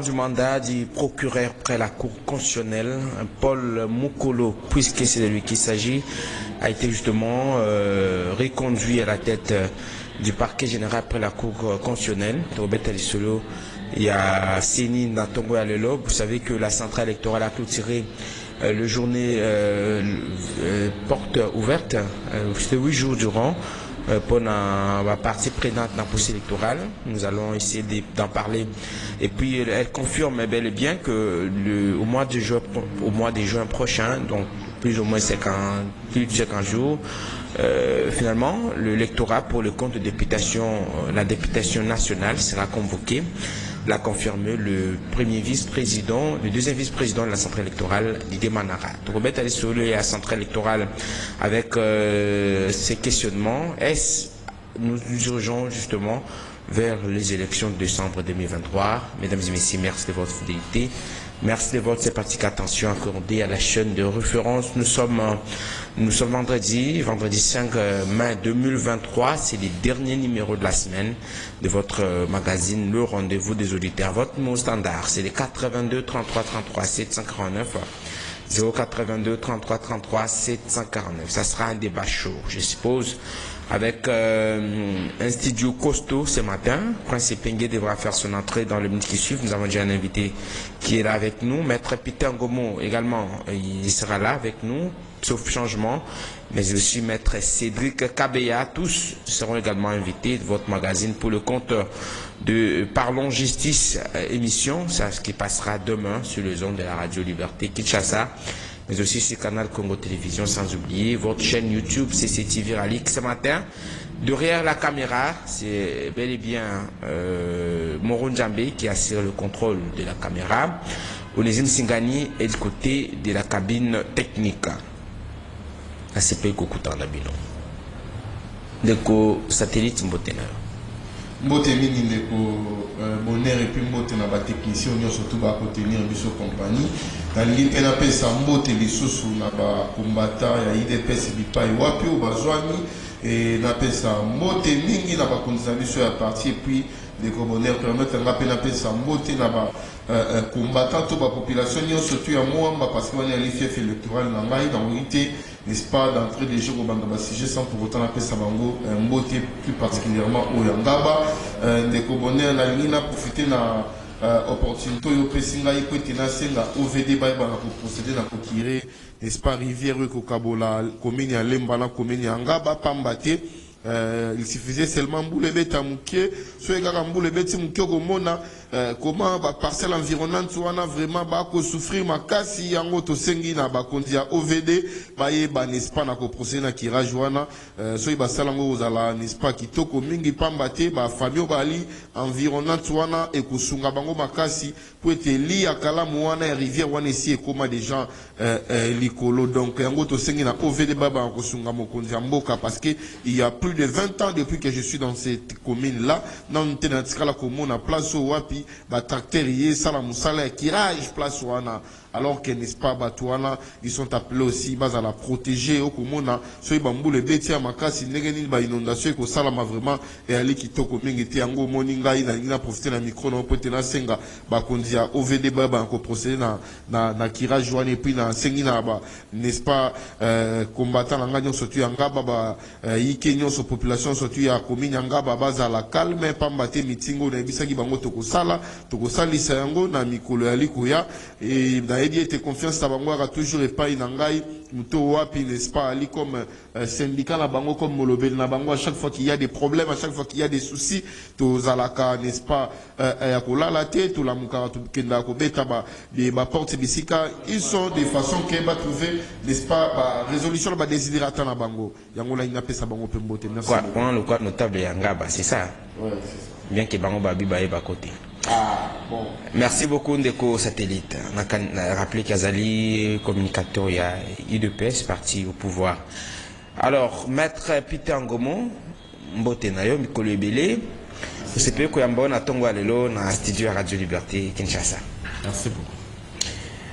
Du mandat du procureur près la Cour constitutionnelle, Paul Mukolo, puisque c'est de lui qu'il s'agit, a été justement reconduit à la tête du parquet général près la Cour constitutionnelle. Robert Alisolo, il y a Séni Natongo Alelo. Vous savez que la centrale électorale a clôturé le journée porte ouverte, c'était 8 jours durant. Pour la partie prenante dans la processus électoral. Nous allons essayer d'en parler. Et puis, elle confirme bel et bien que au mois de juin prochain, donc plus ou moins plus de 50 jours, finalement, l'électorat pour le compte de députation, la députation nationale sera convoquée. L'a confirmé le deuxième vice-président de la centrale électorale, Didier Manara. Robert Alisolo est à la centrale électorale avec ces questionnements. Nous nous dirigeons justement vers les élections de décembre 2023. Mesdames et messieurs, merci de votre fidélité. Merci de votre sympathique attention accordée à la chaîne de référence. Nous sommes vendredi 5 mai 2023. C'est le dernier numéro de la semaine de votre magazine Le Rendez-vous des auditeurs. Votre mot standard, c'est les 82 33 33 749. 082 33 33 749. Ça sera un débat chaud, je suppose, avec un studio costaud ce matin. Prince Pengue devra faire son entrée dans le minute qui suit. Nous avons déjà un invité qui est là avec nous. Maître Peter Ngomo également, il sera là avec nous, sauf changement. Mais aussi Maître Cédric Kabeya, tous seront également invités de votre magazine pour le compte de Parlons Justice émission, ça ce qui passera demain sur les ondes de la Radio Liberté Kinshasa, mais aussi sur Canal Congo Télévision, sans oublier votre chaîne YouTube CCTV Ralik. Ce matin, derrière la caméra, c'est bel et bien Moron Djambé qui assure le contrôle de la caméra. Onésime Singani est du côté de la cabine technique. ACP Kokutanda Bino. Deko satellite Mbotena. Mbote mingi ndeko bonheur et puis mbote na ba technicien on surtout ba ko tenir biso compagnie na lingi pe na pesa mbote lisusu na ba combattant ya IDPS bipai wapi o bazwani et na pesa mbote mingi na ba konza biso ya parti et puis ndeko bonheur permettre nga pe na pesa mbote na ba combattant to ba population surtout ya mwamba parce que on est fief électoral na ngai dans unité, n'est-ce pas, d'entrée des jours au Bangaba sujet sans pour autant appeler Sabango un beauté plus particulièrement au Yangaba. Ndeko bonheur na lina profiter na opportunité au Pessinga iko tena senga OVD baïba na procéder na kokire, n'est-ce pas, rivière ko kabola commune ya Lemba na commune ya Ngaba pambate. Il suffisait seulement boule bête à mouké, soit également boule bête mouké au mona, comment parcelle environnante soit vraiment ba ko souffrir ma kasi yango to sengi na ba kondia OVD ba n'est pas na ko procéder na kirage wana soit ba salango ozala n'est pas kitoko mingi pambate ba famille bali environnante wana et ko sunga bango makasi pour être li akala mwana ya rivière wana ici et comment des gens likolo donc yango to sengi na OVD baba ko sunga mo kondia mboka parce que il y a plus de 20 ans depuis que je suis dans cette commune-là, dans une commune à place au Wapi, tracteur sala musala kirage place wana. Alors que n'est-ce pas Batouana, ils sont appelés aussi à la protéger au Komona, soit bambou les bêtis à Makasi, n'engagez pas inondation que Salama vraiment et Ali qui toko mingiti ango moninga ina profiter na micro na potena senga bakondia OVD baba encore procéder na kirage wana et puis na sengi na ba n'est-ce pas combattant la gagnant surtout ngaba ba yikenyo so population surtout ya commune ngaba baza la calme pambate mitingo na bisaki bango toko sali sayango na mikolo ya likuya et il était confiance à Bango a toujours pas inangai muto wapi n'est-ce pas ali comme syndicat na Bango comme Molobel na Bango à chaque fois qu'il y a des problèmes à chaque fois qu'il y a des soucis to zalaka n'est-ce pas ya kola la tête to la mukara to kenda ko beta ba des porte bisika ils sont des façons que va trouver n'est-ce pas résolution ba désiderata na Bango yango la inape sa Bango pembote merci quoi le quoi notable yangaba c'est ça ouais c'est ça bien que Bango babi ba eba côté. Ah, bon. Merci beaucoup Ndeko Satellite. On a rappelé qu'Azali, communicateur, il y a IDPS, parti au pouvoir. Alors, Maître Peter Ngomo, Mbotenayo, Mikolo Ebele, c'est peu qu'on a Tongo Alelo, dans studio Radio Liberté, Kinshasa. Merci beaucoup.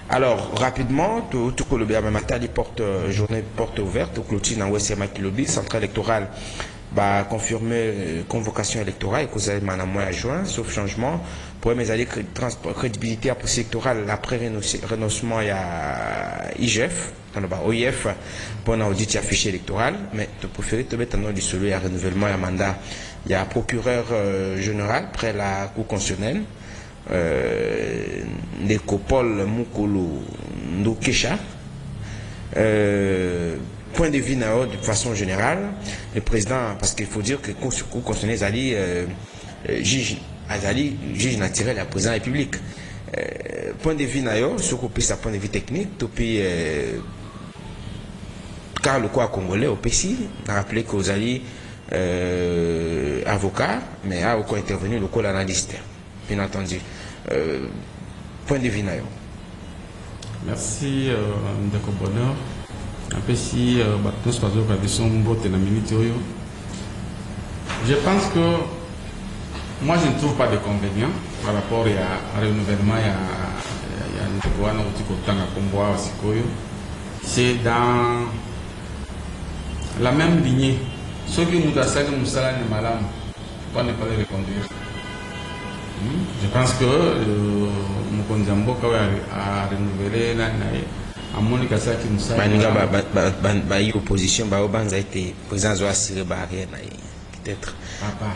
Alors, rapidement, tout le bien, matin, porte journée porte ouverte, au clôture dans Ouest Makilobi, centrale électorale bah confirmer convocation électorale et que vous allez à juin, sauf changement pour mes alliés crédibilité à processus électoral après renoncement il y a IGF dans le bas OIF pour un audit affiché électoral, mais tu préfères te mettre un dissolu il y a renouvellement il y a mandat il y a procureur général près la Cour constitutionnelle Nekopol Mukulu Ndokesha. Point de vue de façon générale, le président, parce qu'il faut dire que le Cour constitutionnelle Azali juge naturel à la président de la République. Point de vue sur le point de vue technique, depuis car le quoi congolais au PCI, on a rappelé que Azali avocat, mais a encore intervenu le col analyste, bien entendu. Point de vue Merci, Ndeko Bonheur. Un peu si tous je pense que moi je ne trouve pas de convénient par rapport à renouvellement c'est dans la même lignée. Ceux qui nous assènent Moussala et Malam, pourquoi ne pas les reconduire? Je pense que Mokonzambo a renouvelé à Monica Saki Moussa. Opposition, Baobanza a été président de la barrière. Peut-être. Papa,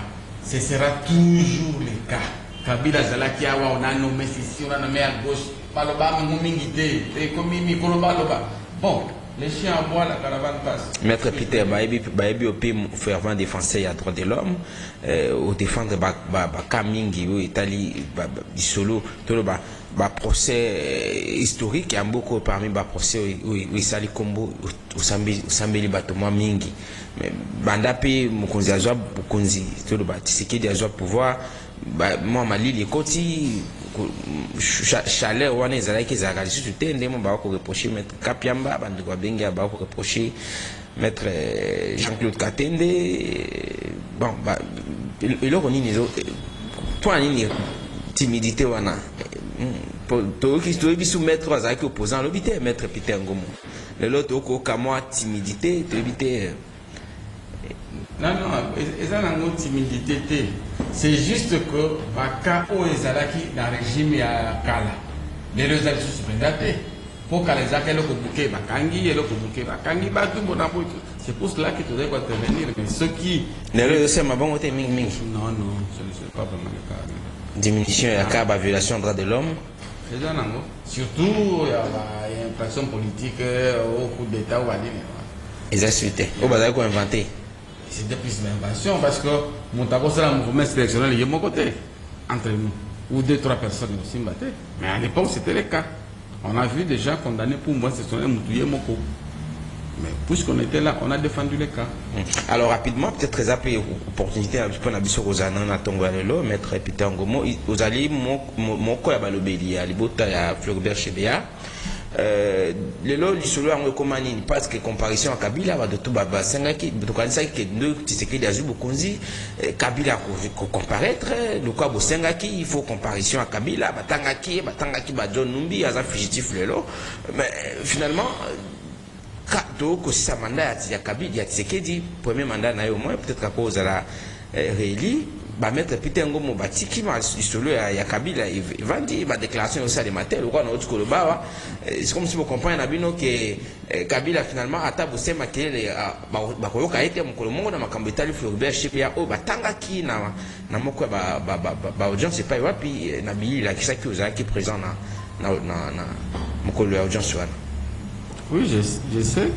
ce sera toujours le cas. Kabila Zalaki Awa, on a nommé ici, on a nommé à gauche. Paloba, Moumingité, Komimi, Koloba, Loba. Bon, les chiens à bois, la caravane passe. Maître Peter Baebi, au fervent défenseur à droit de l'homme, au défendre Kamingi, Italie, Solo, tout le procès historique, il y a beaucoup parmi les procès où il s'allie Kombo, où Sambeli Batomo Mingi. Mais Bandapi, Mokonzi Azwa, Mokonzi, tout le bas, Tsiki Azwa pouvoir, moi, Mali, les côtés, chaleur, on est allé qu'ils aient réalisé tout le temps, on va reprocher Maître Kapiamba, Bandouba Benga, on va reprocher Maître Jean-Claude Katende. Bon, il a remis les autres. Toi, il y a timidité, on a. Pour qui se soumettre aux actes opposants, l'obité, Maître Peter Ngomo. L'autre, au cas moi, timidité, t'obité. Non, ils ont une timidité. C'est juste que, Baka ou Ezalaki, dans le régime, il y a Kala. Les deux actes sont prédatés. Pour que les actes soient bouqués, Bakangi et le bouquet, Bakangi, c'est pour cela qu'il faudrait intervenir. Mais ceux qui. Les deux, c'est ma bonne côté, Ming Ming. Non, ce n'est pas vraiment le cas. Diminution et cas, violation des droits de l'homme. Surtout, il y a une pression politique au coup d'État ou à dire. Exactement. Au bas qu'on inventé. C'est depuis l'invention parce que mon tabou c'est un mouvement sélectionnel il est de mon côté entre nous ou 2-3 personnes aussi battent. Mais à l'époque c'était le cas. On a vu des gens condamnés pour moi sélectionnel Moutouye Moko. Mais puisqu'on était là, on a défendu le cas. Alors rapidement, peut-être très rapide, opportunité à prendre la Rosanna na Tongwalelo, Maître Peter Ngomo, vous allez mon quoi à Balobeli, à Libota, à Floribert Chebea. Le lot du solo en recommandé parce que comparaison à Kabila va de tout baba sengaki de quoi ça que nous c'est que des Bokonzi Kabila comparaître le quoi bo sengaki il faut comparaison à Kabila batangaki ba John Numbi as un fugitif le lot mais finalement quand que ça mandat ya Kabila ya Tshisekedi premier mandat na yo moins peut-être à cause de la rééli ba mettre Peter Ngomo batiki ma solo ya Kabila vandi ba déclaration au de matin le quoi na autre le bawa c'est comme si vous comprenez nabino que Kabila finalement ata bosema kelele ba koyoka ete mukolo mongo na makambo etali Floribert Chebea o batanga ki na moko ba audience pas wapi na bili la kisaki ozaki présent na mukolo ya audience wana. Oui, je sais.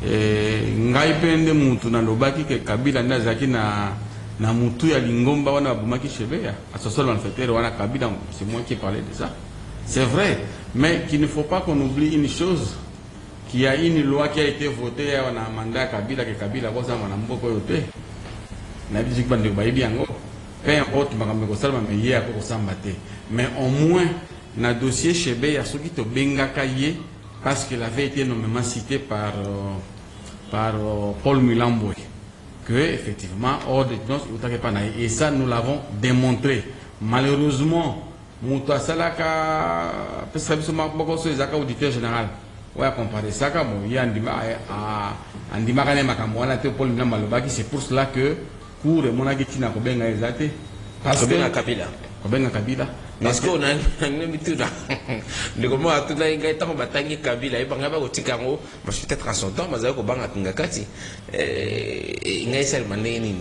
Ngai pende mutu na lobaki ke Kabila ndazaki na mutu ya lingomba wana bumaki Chebea asosol manifesteur wana Kabila c'est moi qui parlais de ça. C'est vrai, mais qu'il ne faut pas qu'on oublie une chose, qu'il y a une loi qui a été votée à un mandat Kabila que Kabila va s'en mboko yote. Na bizik bande ba ibiango. Peu importe makambo ko salma mais hier ko sambate. Mais au moins na dossier Chebea soki to bengaka ye parce qu'il avait été nommément cité par Paul Mulamboy. Que effectivement hors de et ça nous l'avons démontré. Malheureusement Mouta Salaka, auditeur général, ouais comparer ça comme il y a andima kana makambo wana te Paul na malobaki, c'est pour cela que cour et monaki tina ko benga ezate parce que Kabila ko benga Kabila. Parce qu'on a une habitude. Le comment à tout là, il y a tant de batailles Kabila, il y a pas de tikango, mais peut-être en son temps, mais ça, il y a pas kati. Il y a seulement nini.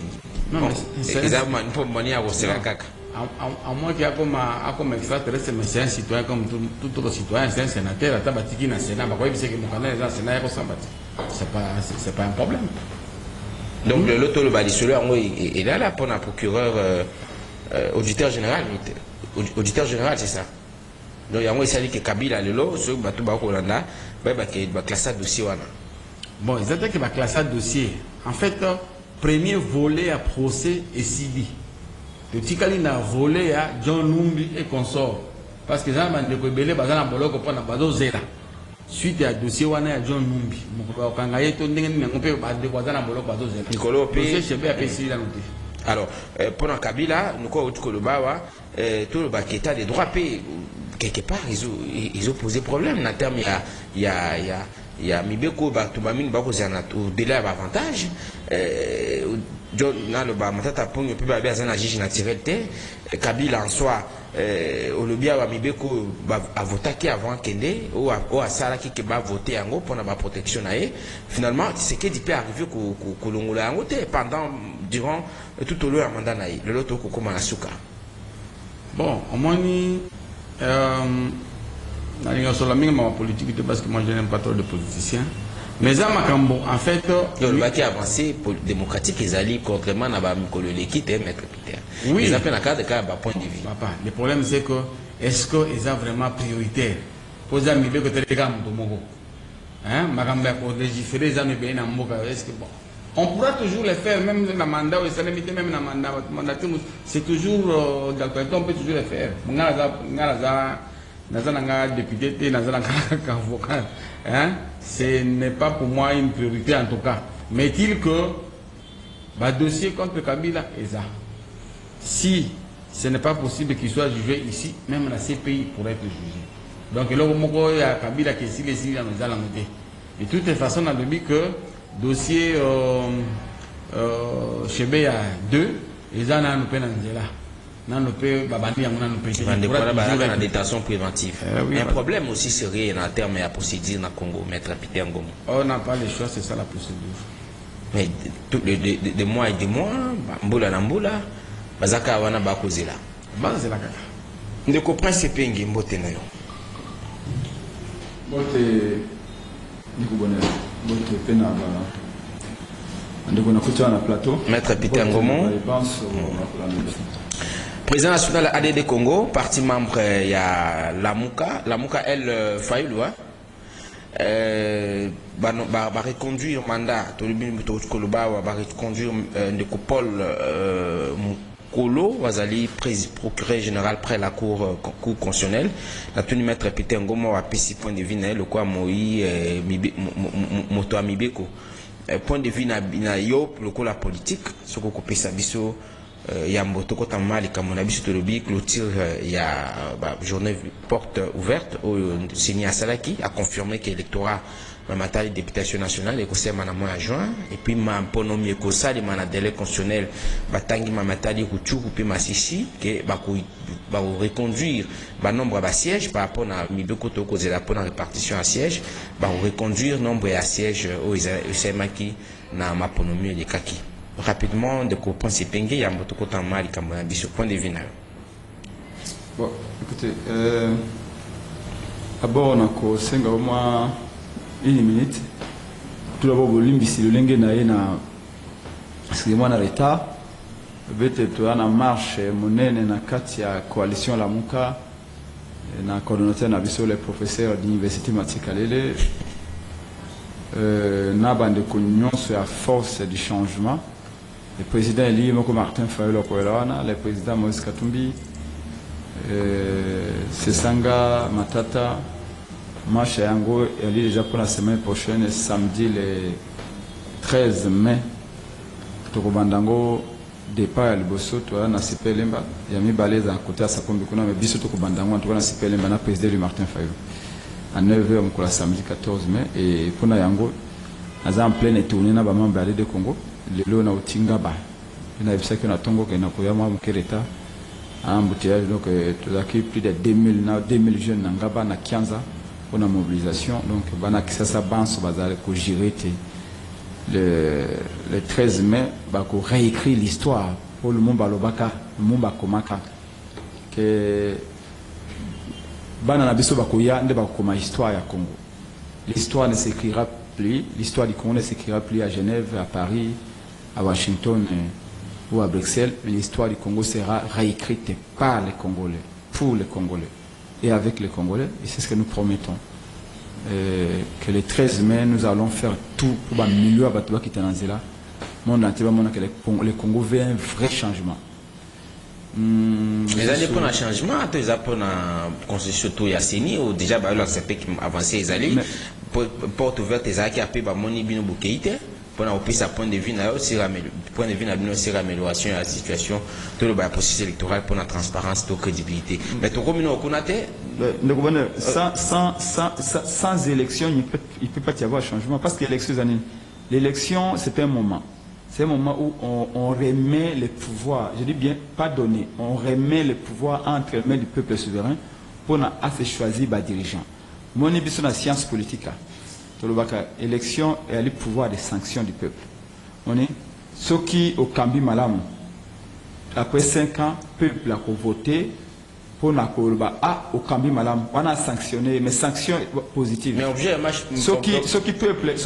Non, c'est ça. Man, pour manier à vous kaka. À moins qu'il y a comme extraterrestre, mais c'est un citoyen comme tout autre citoyen, c'est un sénateur. À tabatiki na sénat, bah quoi, il sait que mon canal est un sénat, il y a c'est pas un problème. Donc l'autre le bali celui il est là pour un procureur auditeur général. Auditeur général, c'est ça. Donc, il y a un que Kabila, le lot, ceux qui ont classé dossier. Bon, ils ont dit qu'ils ont classé dossier. En fait, premier volet à procès est Sidi. Le Tikali a volé à John Numbi et consort. Parce que Jean Mandekobele, Bazan Boloko, Pona Bazo Zera. Suite à dossier à John Numbi. Dossier chez BAPC, il a noté. Alors, pendant Kabila, nous avons tout le bas, tout le bas qui est des droits payés, quelque part, ils ont posé problème. Il y a Mibeko, Batubamine, Bako, au délai avantage. Dans le bas, Matata Pong, il peut avoir un juge naturel. Kabila en soi, au lobby à Mibeko, a voté avant Kende, ou à Sala qui va voter en gros pour la protection. Finalement, c'est ce qui peut arriver qu'au Longola pendant, durant tout au long du mandat. Le lot au Komanasuka. Bon, au moins, sur la même politique, parce que moi je n'aime pas trop de politiciens. Mais ça, en fait. Le bac avancé démocratique, ils allient contrairement à l'équipe et Maître Peter. Oui. Ils appellent la carte de cas à point de vue. Papa, le problème c'est que, est-ce qu'ils sont vraiment prioritaires? Pour les amis, que tu es comme Tomogo. Hein? Magamba, pour légiférer, les amis, est-ce que bon. On pourra toujours le faire, même dans le mandat, même dans le mandat, c'est toujours, on peut toujours le faire. Député, avocat, ce n'est pas pour moi une priorité en tout cas. Mais est-il que le dossier contre Kabila est ça? Si ce n'est pas possible qu'il soit jugé ici, même la CPI pourrait être jugé. Donc il y a Kabila qui est ici, dans les alamodés. De toute façon, on a dit que le dossier chez BA 2, ils en ont un peu dans la détention préventive. Un problème aussi serait en termes de la procédure dans le Congo, Maître Peter Ngomo. On n'a pas le choix, c'est ça la procédure. Mais de mois et de mois, Mboula Namboula, Bazaka Wana Bakozela. Bazela Kaka. Ne comprends pas Pengi Mbote Nayo. Mbote Nikubone, Mbote Penaba. Maître Peter Ngomo. Président national ADD Congo, parti membre, il y a Lamuka. Lamuka, elle, Fayoulou, va reconduire mandat, va reconduire de Paul Mukolo, Wazali, procureur général près la cour constitutionnelle. La tenue Maître Peter Ngomo a pris point de vue, le quoi Moï, Moto Amibeko. Point de vue na yo, le coup la politique, ce qu'on peut savoir. Il y a un mot mal comme on a vu sur le bic, clôture, il y a journée porte ouverte au Sini Salaki a confirmé que l'électorat ma matali députation nationale et conseil manamo à juin et puis ma ponomi kosa de manadele constitutionnel batangi ma matali ruchuru puis ma sisi que ba reconduire ba nombre de sièges par rapport à mibeko to cause la pour la répartition à sièges ba reconduire nombre à sièges au Isemaki na ma ponomi de kaki. Rapidement, de comprendre ces pengues, il y a un peu de mal comme on a dit sur point de vue. Bon, écoutez, d'abord, on a cinq au moins une minute. Tout d'abord, l'imbécile, le lingue na excusez-moi, na retard. Peut-être on a marche monnaie na katia coalition la muka na coordonnateur na biso les professeurs d'université Matikalele. Na bande connusion sur la force du changement. Le président Elie Moko Martin Fayolo Koelana, le président Moïse Katumbi, Sesanga Matata, Macha Yango, Elie déjà pour la semaine prochaine, samedi le 13 mai, Tokobandango, départ à Liboso, toi, na Sipelemba, Yami Balez à côté à Sakombi Kuna, mais Biso Tokobandango, en tout cas, na Sipelemba, na président du Martin Fayolo. à 9h le samedi 14 mai et pour Yango naza en pleine tournée na ba membre de Congo lelo na utingaba na bisa que na tongo que na koyama mukereta embouteillage donc tozaki plus de 2000 jeunes na ngaba na Kianza pour la mobilisation donc bana kisasa banso bazale ko gérer le 13 mai ba ko réécrire l'histoire pour le monde balobaka le monde bakomaka que bana na biso bakoya nde bakoma histoire ya Congo. L'histoire ne s'écrira plus, l'histoire du Congo ne s'écrira plus à Genève, à Paris, à Washington ou à Bruxelles, mais l'histoire du Congo sera réécrite par les Congolais, pour les Congolais et avec les Congolais, et c'est ce que nous promettons. Que le 13 mai, nous allons faire tout pour améliorer à Batoua qui est dans là. Monde entier, que le Congo veut un vrai changement. Les années pour un changement, les années pour la constitution Yassini, ou déjà, bah, l'accepter qui avancé les années, porte ouverte, les années qui a payé, bah, mon ibino boukeïte, pour la opération point de vue, point de vue, c'est l'amélioration de la situation, tout le processus électoral pour la transparence, la crédibilité. Mais tout comme nous, on a sans élection, il ne peut pas y avoir changement, parce que l'élection, c'est un moment. C'est un moment où on remet les pouvoirs, je dis bien pas donné, on remet les pouvoirs entre les mains du peuple souverain pour se choisir les dirigeants. Mon émission la science politique, l'élection et le pouvoir des sanctions du peuple. On est ceux qui au Kambi Malam, après 5 ans, le peuple a voté pour au Kambi Malam, on a sanctionné, mais sanctions positives. Mais objet, ceux qui peuple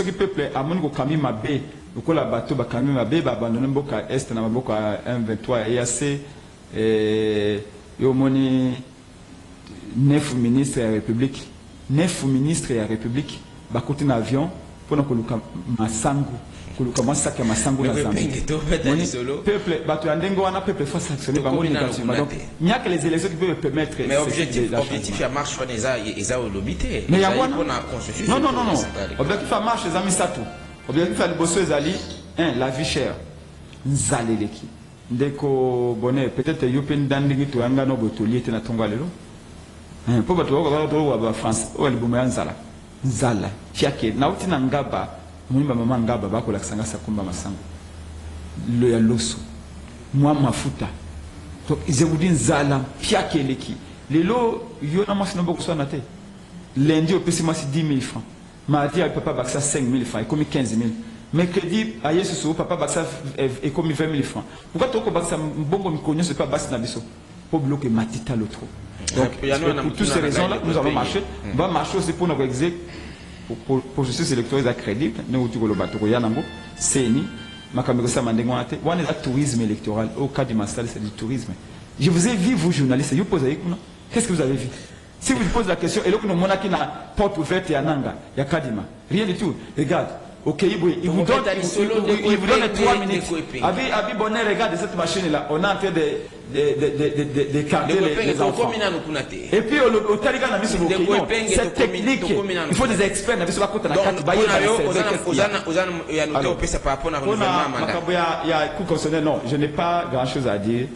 à mon Kambi Mabé. Donc la bateau ba kami mabe ba abandonné mboka est na mboka M23 EAC et yomoni 9 ministres de la République ba côté na avion pour na koluka masango koluka masaka masango na Zambie peuple bato ya ndengo wana peuple faut sanctionner ba moni négativement donc il n'y a que les élections qui peuvent permettre mais objectif ya marche fona eza olobité mais ya wana non objectif ya marche eza misatu. Objectif à l'Ibosso Ezali, la vie chère. Nzaleleki. Ndeko bonnet, peut-être Yopen Dandingi to Angano Botoli était na Tongalelo. Pour battre France, ou el Boumayan Zala. Zala. Tiake, Nautina Ngaba, Mouima Maman Ngaba, Bako Laksanga Sakumba Masango. Le Yaloso. Moi Mafuta. Donc, ils vous disent Zala, Piake Leki. Les lots, Yona Masinobo Sonate. Lundi, au PCMAC 10 000 francs. Mardi, papa Baxa 5 000 francs, et comme 15 000. Mercredi, à Yesusu, papa Baxa est comme 20 000 francs. Pourquoi tu as Baxa Bongo Mikonyo, c'est pas Baxa Nabiso pour bloquer Matita l'autre. Donc, pour toutes ces raisons-là, nous allons marcher. On va marcher aussi pour nous exécuter, pour processus électoral crédible. Nous avons le bateau, Yanango, Seni, Makamegosa Mandengwate. On est le tourisme électoral. Au cas du Massal, c'est du tourisme. Je vous ai vu, vous journalistes, vous posez qu'est-ce que vous avez vu? Si vous posez la question, et là, nous avons une porte ouverte à Nanga, il y a Kadima. Rien du tout. Regarde, ok, il vous donne 3 minutes. Abi Bonnet, regarde cette machine-là. On est en train de carter les enfants. Et puis, au Taliban, on a mis sur vos clients. Cette technique, il faut des experts. Il y a un coup constitutionnel. Non, je n'ai pas grand-chose à dire.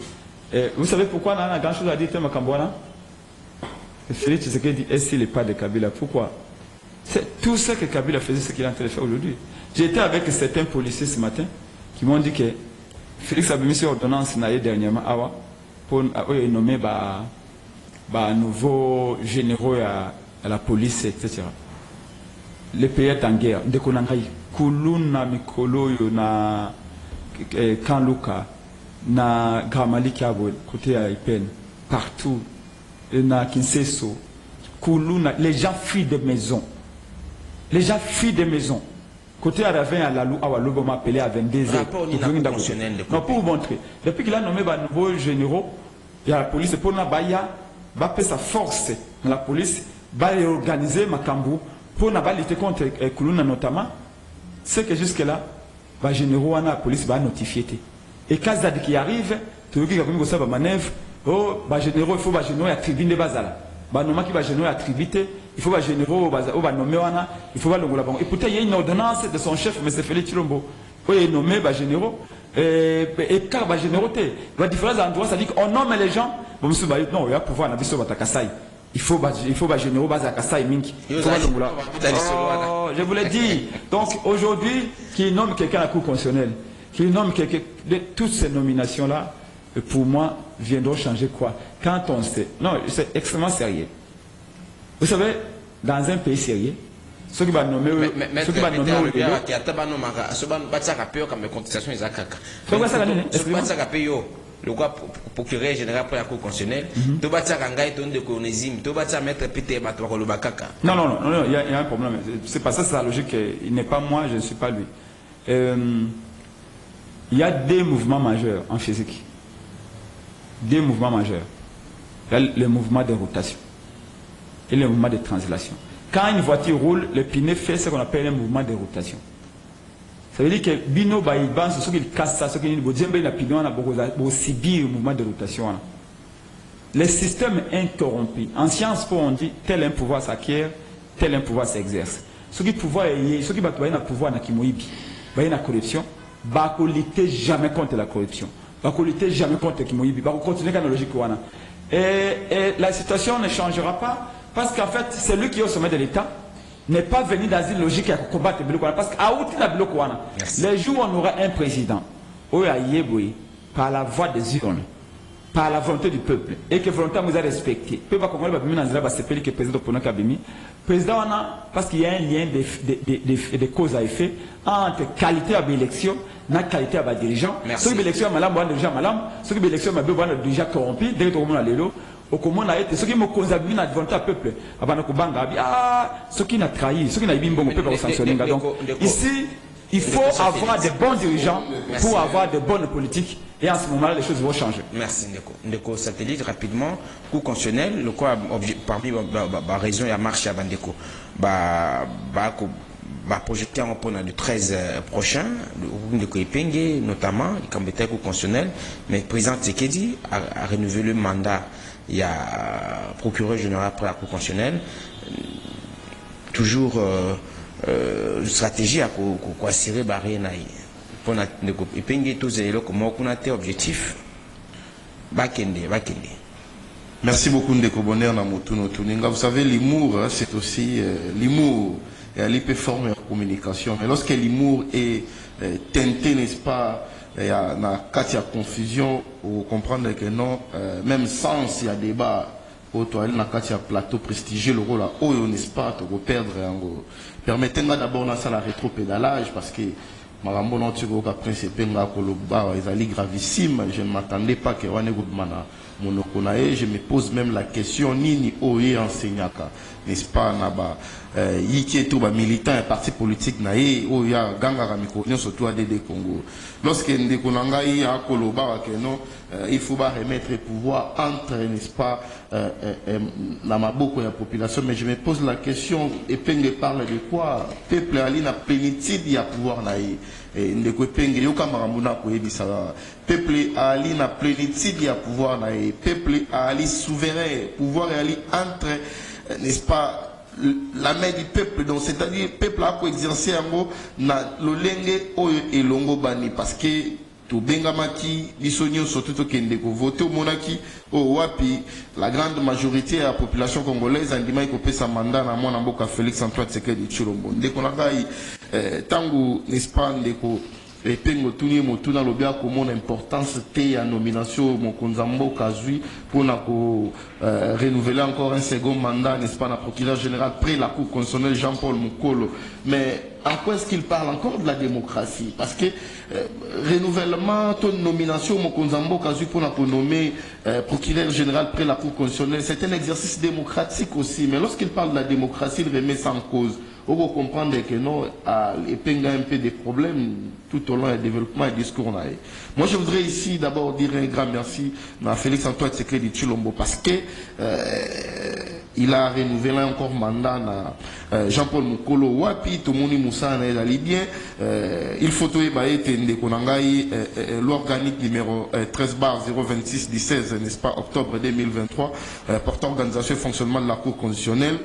Vous savez pourquoi on a grand-chose à dire, Makambouana? Félix Tshisekedi dit est-ce qu'il n'est pas de Kabila? Pourquoi? C'est tout ce que Kabila faisait, ce qu'il est en train de faire aujourd'hui. J'étais avec certains policiers ce matin qui m'ont dit que Félix a mis sur ordonnance dernièrement pour nommer nouveaux généraux à la police, etc. Le pays est en guerre. Dès qu'on a Kuluna Mikolo na Kanluka na Gramali Kiabo côté à Ipen partout. Na Kinseso, Koulouna, les gens fuient des maisons. Les gens fuient des maisons. Côté à Ravin, à Lalou, à Walobo m'a appelé à 22h. Non, pour vous montrer. Depuis qu'il a nommé de nouveaux généraux, il y a la police, pour la Baya, va faire sa force. La police va réorganiser Makambu pour la lutter contre Koulouna notamment. C'est que jusque-là, les généraux, la police va notifier. Et quand il qui arrive, tu veux qu'il y a une manœuvre. Oh, bah généraux, il faut bah généraux à tribune de Bazala. Bah non, qui va généraux à tribute, il faut bah généraux au bah nommer wana, il faut bah le bon. Et pourtant il y a une ordonnance de son chef, M. Félix Chilombo, où il est nommé bah généraux. Et car bah généraux, la différence en droit, ça dit qu'on nomme les gens. Bon, monsieur bah non, il y a pouvoir, on a vu sur Batakasai. il faut généraux basa kasa minki. Je vous l'ai dit. Donc aujourd'hui, qui nomme quelqu'un à la Cour constitutionnelle, qui nomme quelqu'un, toutes ces nominations là, pour moi, viendront changer quoi? Quand on sait, non, c'est extrêmement sérieux. Vous savez, dans un pays sérieux, ceux qui vont nommer, ceux qui vont nommer le quoi procureur général pour la Cour constitutionnelle, tout va non, il y a un problème. C'est pas ça, c'est la logique. Il n'est pas moi, je ne suis pas lui. Il y a des mouvements majeurs en physique. Des mouvements majeurs. Il y a le mouvement de rotation et le mouvement de translation. Quand une voiture roule, le pneu fait ce qu'on appelle un mouvement de rotation. Ça veut dire que Bino Baïban, c'est ce qu'il casse ça, ce qu'il dit, il subir le mouvement de rotation. Le système interrompu. En sciences, on dit tel un pouvoir s'acquiert, tel un pouvoir s'exerce. Ce qui pouvoir est, ce qui va être pouvoir na kimoibi, la corruption, va lutter jamais contre la corruption, va lutter jamais contre kimoibi, va continuer dans la logique. Et la situation ne changera pas parce qu'en fait, celui qui est au sommet de l'État n'est pas venu dans une logique à combattre le bloc. Parce qu'à outil la bloc, les jours où on aura un président, par la voix des urnes, par la volonté du peuple, et que la volonté nous a respecté, le peuple va comprendre que le président pour nous président, parce qu'il y a un lien de cause à effet entre qualité à l'élection et qualité à dirigeant. Ceux qui l'élection à malade, dirigeant malade, ceux qui l'élection à dirigeant corrompu, directement à l'élo. Au comment on a été, ceux qui m'ont conservé la volonté à peuple, ceux qui n'ont trahi, ceux qui n'ont pas bon peuple sanctionner. Donc ici, il faut avoir de bons dirigeants pour avoir de bonnes politiques et en ce moment-là, les choses vont changer. Merci Ndeko. Ndeko satellite rapidement, Cour constitutionnelle, le quoi parmi la raison et la marche à Bandeko, projeté en point du 13 prochain, le Ndeko Ipenge notamment, il cambeta Cour constitutionnelle, mais le président Tshisekedi a renouvelé le mandat. Il y a procureur général pour la Cour constitutionnelle, toujours stratégie à quoi serrer barrer naï. Pour na et pengue tous les locaux comment on a été objectif. Bakende. Merci beaucoup Ndeko Bonheur na Motuno Tuninga. Vous savez l'humour c'est aussi l'humour et l'hyper forme de communication. Mais lorsque l'humour est teinté, n'est-ce pas? Il y a une confusion pour comprendre que non, même sans il y a débat, il y a un plateau prestigieux, le rôle là, n'est-ce pas, de perdre. Permettez-moi d'abord dans la rétropédalage parce que Marambo Nantigo principe est gravissime. Je ne m'attendais pas que je me pose même la question ni Oye enseignaka, n'est-ce pas, Naba Yiki tout militant et parti politique naïe Oya Ganga Miko surtout à DD Congo. Lorsque Ndeko Nangaï a Koloba que non, il faut pas remettre le pouvoir entre, n'est-ce pas, la maboko de la population. Mais je me pose la question, et Penge parle de quoi? Peuple Ali na plénitude il y a pouvoir naïe. Ndeko Penge yoka maramuna ko ebisala. Peuple Ali na plénitude il y a pouvoir naïe. Peuple Ali souverain, pouvoir Ali entre, n'est-ce pas, la main du peuple, donc c'est-à-dire le peuple a coexercé en gros na lolenge et longo bani parce que tout bengamaki bisonio surtout kende ko voter au monaki au wapi la grande majorité de la population congolaise andima ko pesa mandat na mwana mboka Félix Antoine Tshisekedi Tshilombo ndeko nakai tangu n'est-ce pas ndeko et pengo tuni motuna lobia comme importance te ya nomination Mokonzambo Kazui pour renouveler encore un second mandat, n'est-ce pas, na procureur général près la Cour constitutionnelle Jean-Paul Mukolo. Mais en quoi est-ce qu'il parle encore de la démocratie? Parce que renouvellement, ton nomination Mokonzambo Kazui pour nommer procureur général près la Cour constitutionnelle, c'est un exercice démocratique aussi. Mais lorsqu'il parle de la démocratie, il remet ça en cause. On va comprendre que non, il y a un peu des problèmes tout au long du développement et du discours. Moi, je voudrais ici d'abord dire un grand merci à Félix Antoine Tshisekedi Tshilombo parce que il a renouvelé encore mandat à Jean-Paul Mukolo Wapi, Tomoni Moussa na Libyen. Il faut tout l'organique numéro 13/026/16, n'est-ce pas, octobre 2023, portant organisation et fonctionnement de la Cour constitutionnelle.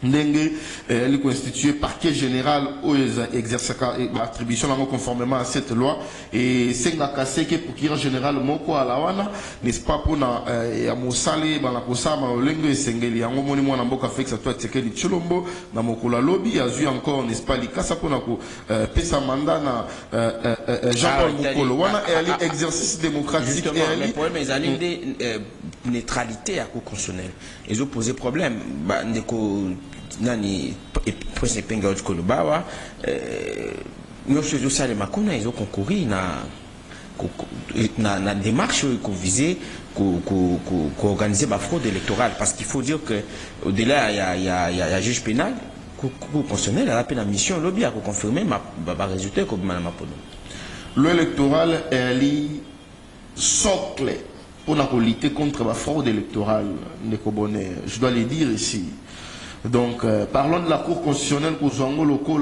Ndenge, elle est constituée parquet général où exerce l'attribution conformément à cette loi et c'est la cassée que pour qu'il général moko à la wana n'est-ce pas pour na ya mosale bana kosama olengo esengeli yango moni mwana mboka fait que ça toi tsekeli chulombo na mokula lobby a vu encore n'est-ce pas likasa pour na ko pesa mandat na Jean-Paul Mukolo wana elle exercice démocratique et le problème est allé de neutralité à cour constitutionnelle ils ont posé problème bah ndeko nani président Penga Kolobawa nous faisons ça les makuna ils ont concouru na démarche qu'on visait qu'organiser la fraude électorale parce qu'il faut dire que au-delà il y a juge pénal cour constitutionnelle a appelé la mission lobby à confirmer ma résultat comme madame Apollo. L'électoral est socle pour lutter contre la fraude électorale je dois le dire ici. Donc, parlons de la Cour constitutionnelle pour Zongo Loko,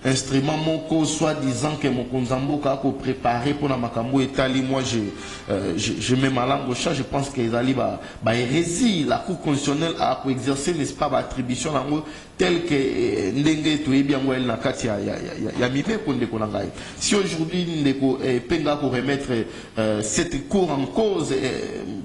instrument moko soi-disant que mon konzambo a préparé pour la makambo etali. Moi, je mets ma langue au chat, je pense qu'ils allaient hérésie. La Cour constitutionnelle a exercé, n'est-ce pas, l'attribution telle que ndenge to bien wel na kati ya mibe konde konangai. Si aujourd'hui ndeko penga pour remettre cette cour en cause,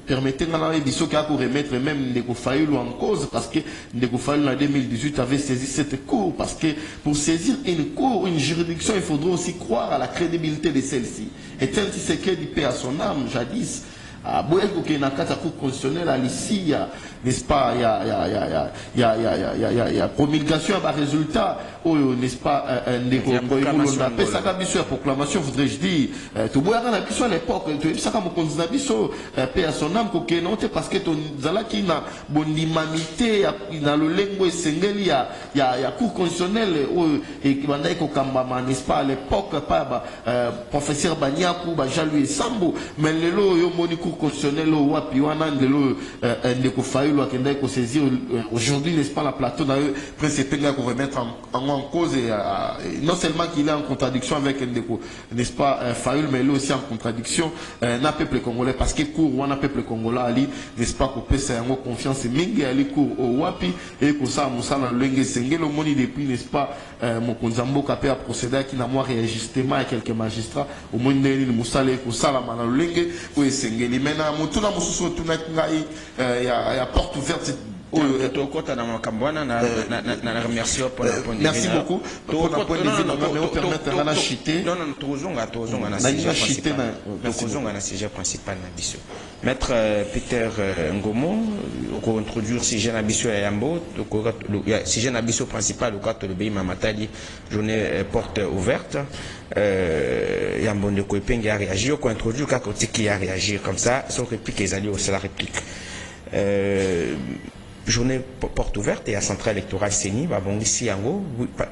permettez à la biso qui a pour remettre même ndeko Fayulu en cause parce que ndeko Fayulu en 2018 avait saisi cette cour parce que pour saisir une cour, une juridiction, il faudrait aussi croire à la crédibilité de celle-ci. Et tel que c'est qu'il paie à son âme jadis. À Boelko qui est dans la Cour constitutionnelle, à l'ici, n'est-ce pas, il y a promulgation à résultat, n'est-ce pas, la proclamation, voudrais-je dire, tu vois, à l'époque, tu sais, comme on paix à son âme, parce que ton zala qui n'a bonne humanité, dans le lingue sengel, il y a Cour constitutionnelle, et qui va n'est-ce pas, à l'époque, pas, professeur Banyakou, Jalui Sambo, mais le lot, yo moni Cour constitutionnelle, wapi, wana, ndelo, ndeko Fayulu, akenda ko saisir, aujourd'hui, n'est-ce pas, la plateau, d'ailleurs, principe, qu'on remettre en cause, et non seulement qu'il est en contradiction avec ndeko, n'est-ce pas, Fayulu, mais il est aussi en contradiction, n'a peuple congolais, parce que cour, wana peuple congolais, ali, n'est-ce pas, qu'on peut se avoir confiance, mingi, ali, cour, au wapi, et que ça, moussa, na lenge, senge, le moni, depuis, n'est-ce pas, mon konzambo, kapé a procédé, qui n'a moins réajustement, à quelques magistrats, au moins, n'est-ce pas, moussa, le, ça, la mana, lenge, ou senge, maintenant, mon tour, moussou, tout n'a il y a porte ouverte. Merci beaucoup. Pour la point de vue, nous permettre de chiter. Non, non, sujet principal. Maître Peter Ngomo, pour introduire le sujet Nabiso et Yambo, le sujet Nabiso principal, le cadre de Béima Matali, journée porte ouverte. Yambo de Koepeng a réagi, pour introduire le côté qui a réagi comme ça, sans réplique, ils allaient aussi la réplique. Journée porte ouverte et à centrale électorale CENI, bon ici en haut,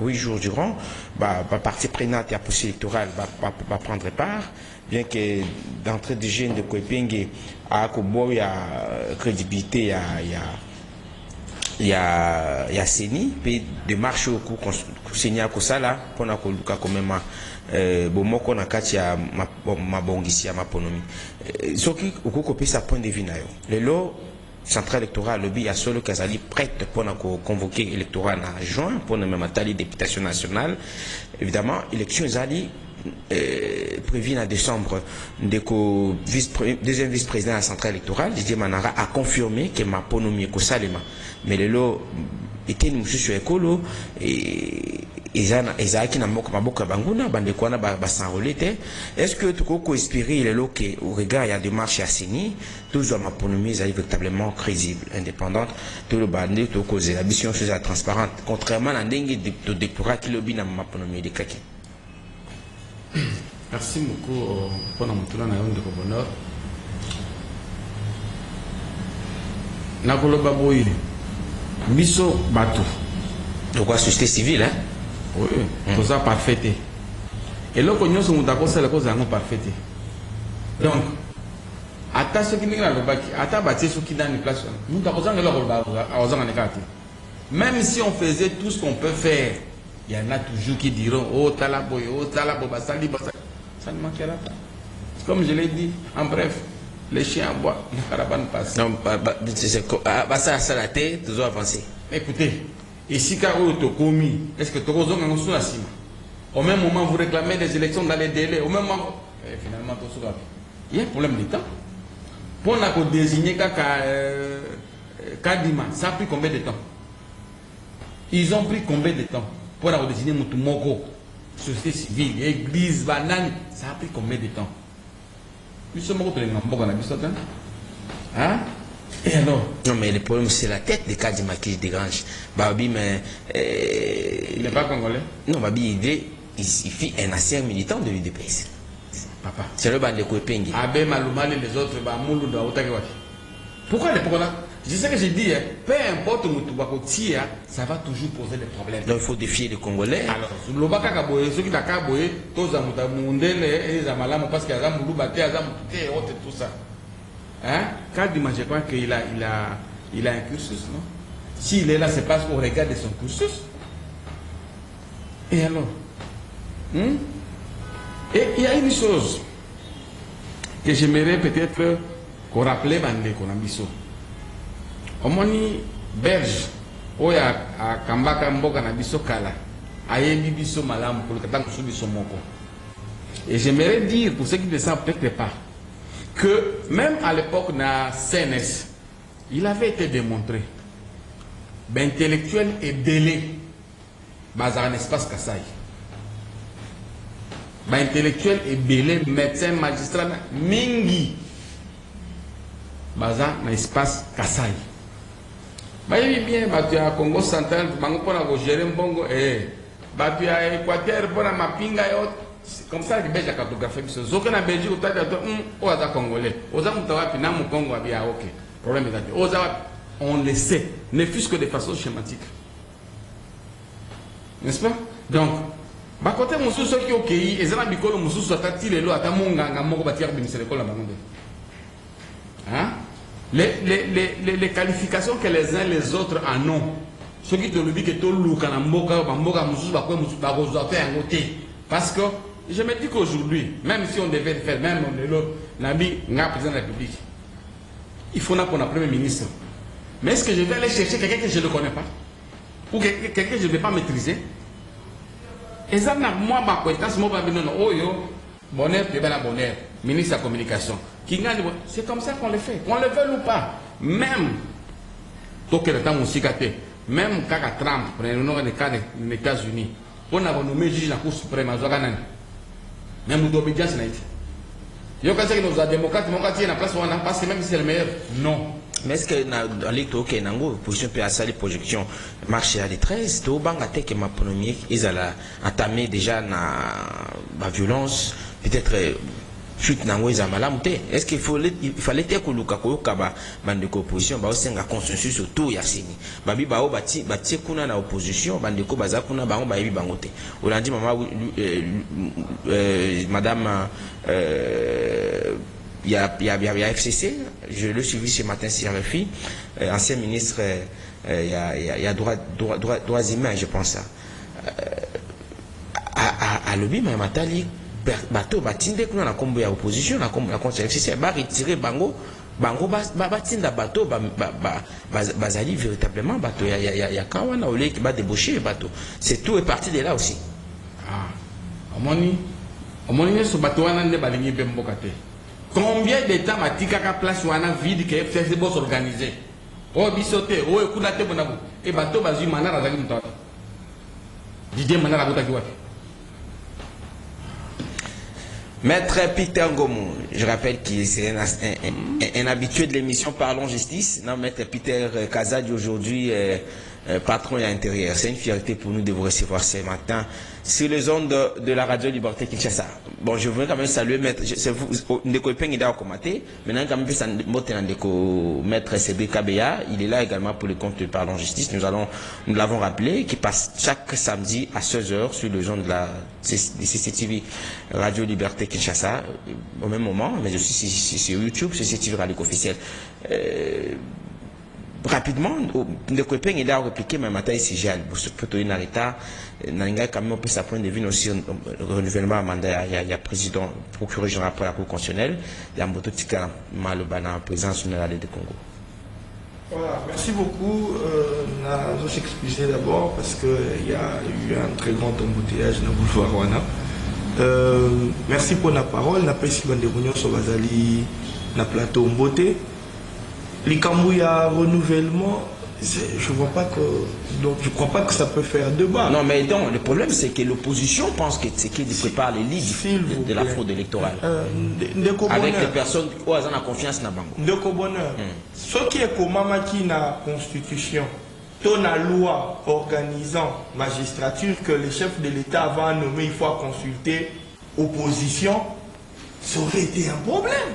8 jours durant, partie prenante et à processus électoral va prendre part, bien que d'entrée de jeunes de Koepeng à Kobo, il y a crédibilité, il y a CENI, puis de marche au coup CENI à Kosala, pour na koluka quand même bomoko na kati ya mabongisi ya maponomi. Soki ukukopé sa point de vue na yo. Lelo centrale électorale lobby a solo kazali prête pour convoquer l'électorat en juin pour ne même atteindre députation nationale. Évidemment, élection zali prévu en décembre deuxième vice-président de la centrale électorale Didier Manara a confirmé que ma ponomie ko salema mais le lot était une sur écolo et ezaki na maboka banguna bande kwana ba s'enrôler. Est-ce que tu peux espérer le lot que au regard il y a des marches à CENI toujours ma ponomie est véritablement crédible indépendante tout le bandé tout causer la mission chose transparente contrairement à ndenge de déclarer qui lobby na ma ponomie de kaki. Merci beaucoup pour notre tour de bonheur. Nakoloba boye miso bato. Donc la société civile hein. Oui, tout ça parfait. Et là, nous sommes d'accord, c'est la cause de parfait. Donc, à ce qui n'est pas le bac, à ce qui dans les places, nous avons même si on faisait tout ce qu'on peut faire, il y en a toujours qui diront oh talaboy, basali, ça ne manquera pas. Comme je l'ai dit, en bref, les chiens boivent, les caravanes passent. Non, ça a salaté, toujours avancé. Écoutez, Et si Karo te commis, est-ce que tu as au même moment, vous réclamez des élections dans les délais. Au même moment, finalement, il y a un problème de temps. Pour désigner Kadima, ça a pris combien de temps? Ils ont pris combien de temps pour désigner Moutoumoko, société civile, église, banane? Ça a pris combien de temps? Hein? Et alors? Non, mais le problème, c'est la tête de Kadima qui se dérange. Babi, mais. Il n'est pas congolais? Non, Babi, il suffit un ancien militant de l'UDPS. Papa. C'est le bande de Kouepengi. Abe Maloumali, les autres, pourquoi les problèmes? Je sais que j'ai dit, peu importe où tu vas, ça va toujours poser des problèmes. Donc il faut défier les Congolais. Alors, le Baka Kaboye, ceux qui ont Kaboye, tous les Mundele, les Amalam, parce qu'il y a des Mouloubate, il y a des Mouloubate, et tout ça. Hein? Kadima, je crois qu'il a un cursus, non? S'il est là, c'est parce qu'on regarde son cursus. Et alors? Et il y a une chose que j'aimerais peut-être qu'on rappelle Bandé qu'on a biso. Omoni Belge, oya a Kambaka Mboka na biso kala, ayebi biso malam pour le katang sous biso moko. Et j'aimerais dire pour ceux qui ne savent peut-être pas que même à l'époque na CNS, il avait été démontré, intellectuel et délai, basé en espace Kassai. Intellectuel et belé, médecin, magistrat, mingi, basé dans l'espace Kassai. Bien, tu as Congo central, tu as gérer Bongo, tu as Équateur, tu as Mapinga, comme ça, les Belges ont cartographié. Si tu as Belgique, tu as Congolais. Congo, ok. Problème est on le sait, ne fût-ce que de façon schématique. N'est-ce pas? Donc, bah côté monsieur ceux qui ont cueilli, et ça bicolo monsieur soit attiré là, à mon gang, à mon bâtiment de l'école là hein? Les qualifications que les uns les autres en ont, ceux qui te le disent que tout le monde a mboka monsieur va quoi monsieur va rejoindre un côté, parce que je me dis qu'aujourd'hui, même si on devait faire, même on est là, l'ami n'a président de la République, il faut qu'on a premier ministre. Mais est-ce que je vais aller chercher quelqu'un que je ne connais pas, ou quelqu'un que je ne vais pas maîtriser? Et ça, moi, ma compétence, moi, je vais dire, oh yo, bonheur, tu es la bonheur, ministre de la communication. C'est comme ça qu'on le fait, qu'on le veut ou pas. Même, tant que le temps aussi gâté, même quand Trump, prenez le nom des cas des États-Unis, on a nommé juge de la Cour suprême à Zoganan. Même l'obédience n'a été. Il y a des démocrates, démocratie, la place où on a passé, même si c'est le meilleur. Non. Mais est-ce que dans l'électorat, il y a une position pour les projections marché à les 13, tout le monde a été que ma première, ils ont entamé déjà la violence, peut-être chute dans les amalamouté. Est-ce qu'il fallait que le Kakao Kaba, bande de opposition, bah aussi un consensus sur tout Yassini. Babi bao bati kuna na opposition, bande de baza kuna bango baebi bangote. On a dit maman, madame. Il y a FCC, je l'ai suivi ce matin sur RFI, ancien ministre, il y a droits humains, je pense. À l'objet, mais Matali, bateau, batinde, qu'on a combo opposition, on a combo contre FCC, va retirer bango, batinda bateau, bazali véritablement bateau, il y a Kawana au qui va débaucher bateau. C'est tout est parti de là aussi. Ah, au moins, ce bateau, on a des balignes bembokate. Combien de temps a place où on a vide que FCC boss organisé? Oh, bisoté, oh, écoute la tête, et bateau, basu, manara, à la Didier Manara, à Maître Peter Ngomou, je rappelle qu'il est un habitué de l'émission Parlons Justice. Non, Maître Peter Kazadi aujourd'hui patron et intérieur. C'est une fierté pour nous de vous recevoir ce matin sur les ondes de la radio Liberté Kinshasa. Bon, je voudrais quand même saluer Maître, c'est vous, Ndeko Epeng il a commenté, maintenant quand même Maître Cédric Kabeya, il est là également pour le compte de Parlons Justice. Nous l'avons rappelé, qui passe chaque samedi à 16h sur les ondes de la CCTV Radio Liberté Kinshasa, au même moment, mais aussi sur YouTube, CCTV Radio officiel. Rapidement, le copain il a répliqué mais matin ici j'ai plutôt une arrêta n'anga quand même sa point de vue aussi renouvellement à mandat il y a président procureur général pour la Cour constitutionnelle il y a Mboto Tika Malobana présence générale de Congo. Voilà, merci beaucoup. nous s'excuser d'abord parce qu'il y a eu un très grand embouteillage dans le boulevard Wana. Merci pour la parole. N'a pas si de réunion sur Bazali, na plateau Mbote. Les Kambouya renouvellement, je vois pas que, donc je crois pas que ça peut faire débat. Non, mais donc, le problème c'est que l'opposition pense que c'est qui prépare les ligues de la fraude électorale. Avec les personnes qui ont la confiance dans Bango. De bonheur. Ce qui est comme qui na constitution, ton la loi organisant magistrature que le chef de l'État va nommer, il faut consulter opposition, ça aurait été un problème.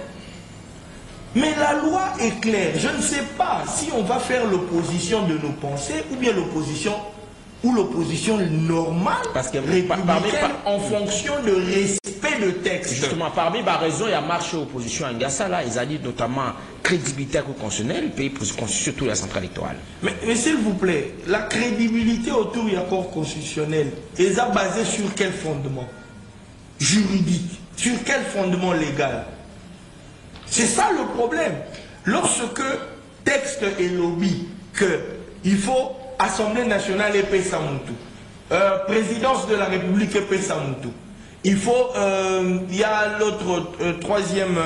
Mais la loi est claire. Je ne sais pas si on va faire l'opposition de nos pensées ou bien l'opposition normale, parce que républicaine, en fonction de respect de texte. Justement, parmi les raisons, il y a marché opposition à Ngassa, là, ils ont dit notamment crédibilité constitutionnelle, pays pour surtout la centrale électorale. Mais s'il vous plaît, la crédibilité autour du accord constitutionnel, elle est basée sur quel fondement juridique? Sur quel fondement légal? C'est ça le problème. Lorsque texte et lobby que il faut Assemblée nationale et Pessamoutou, présidence de la République et Pessamoutou, il faut, il y a l'autre troisième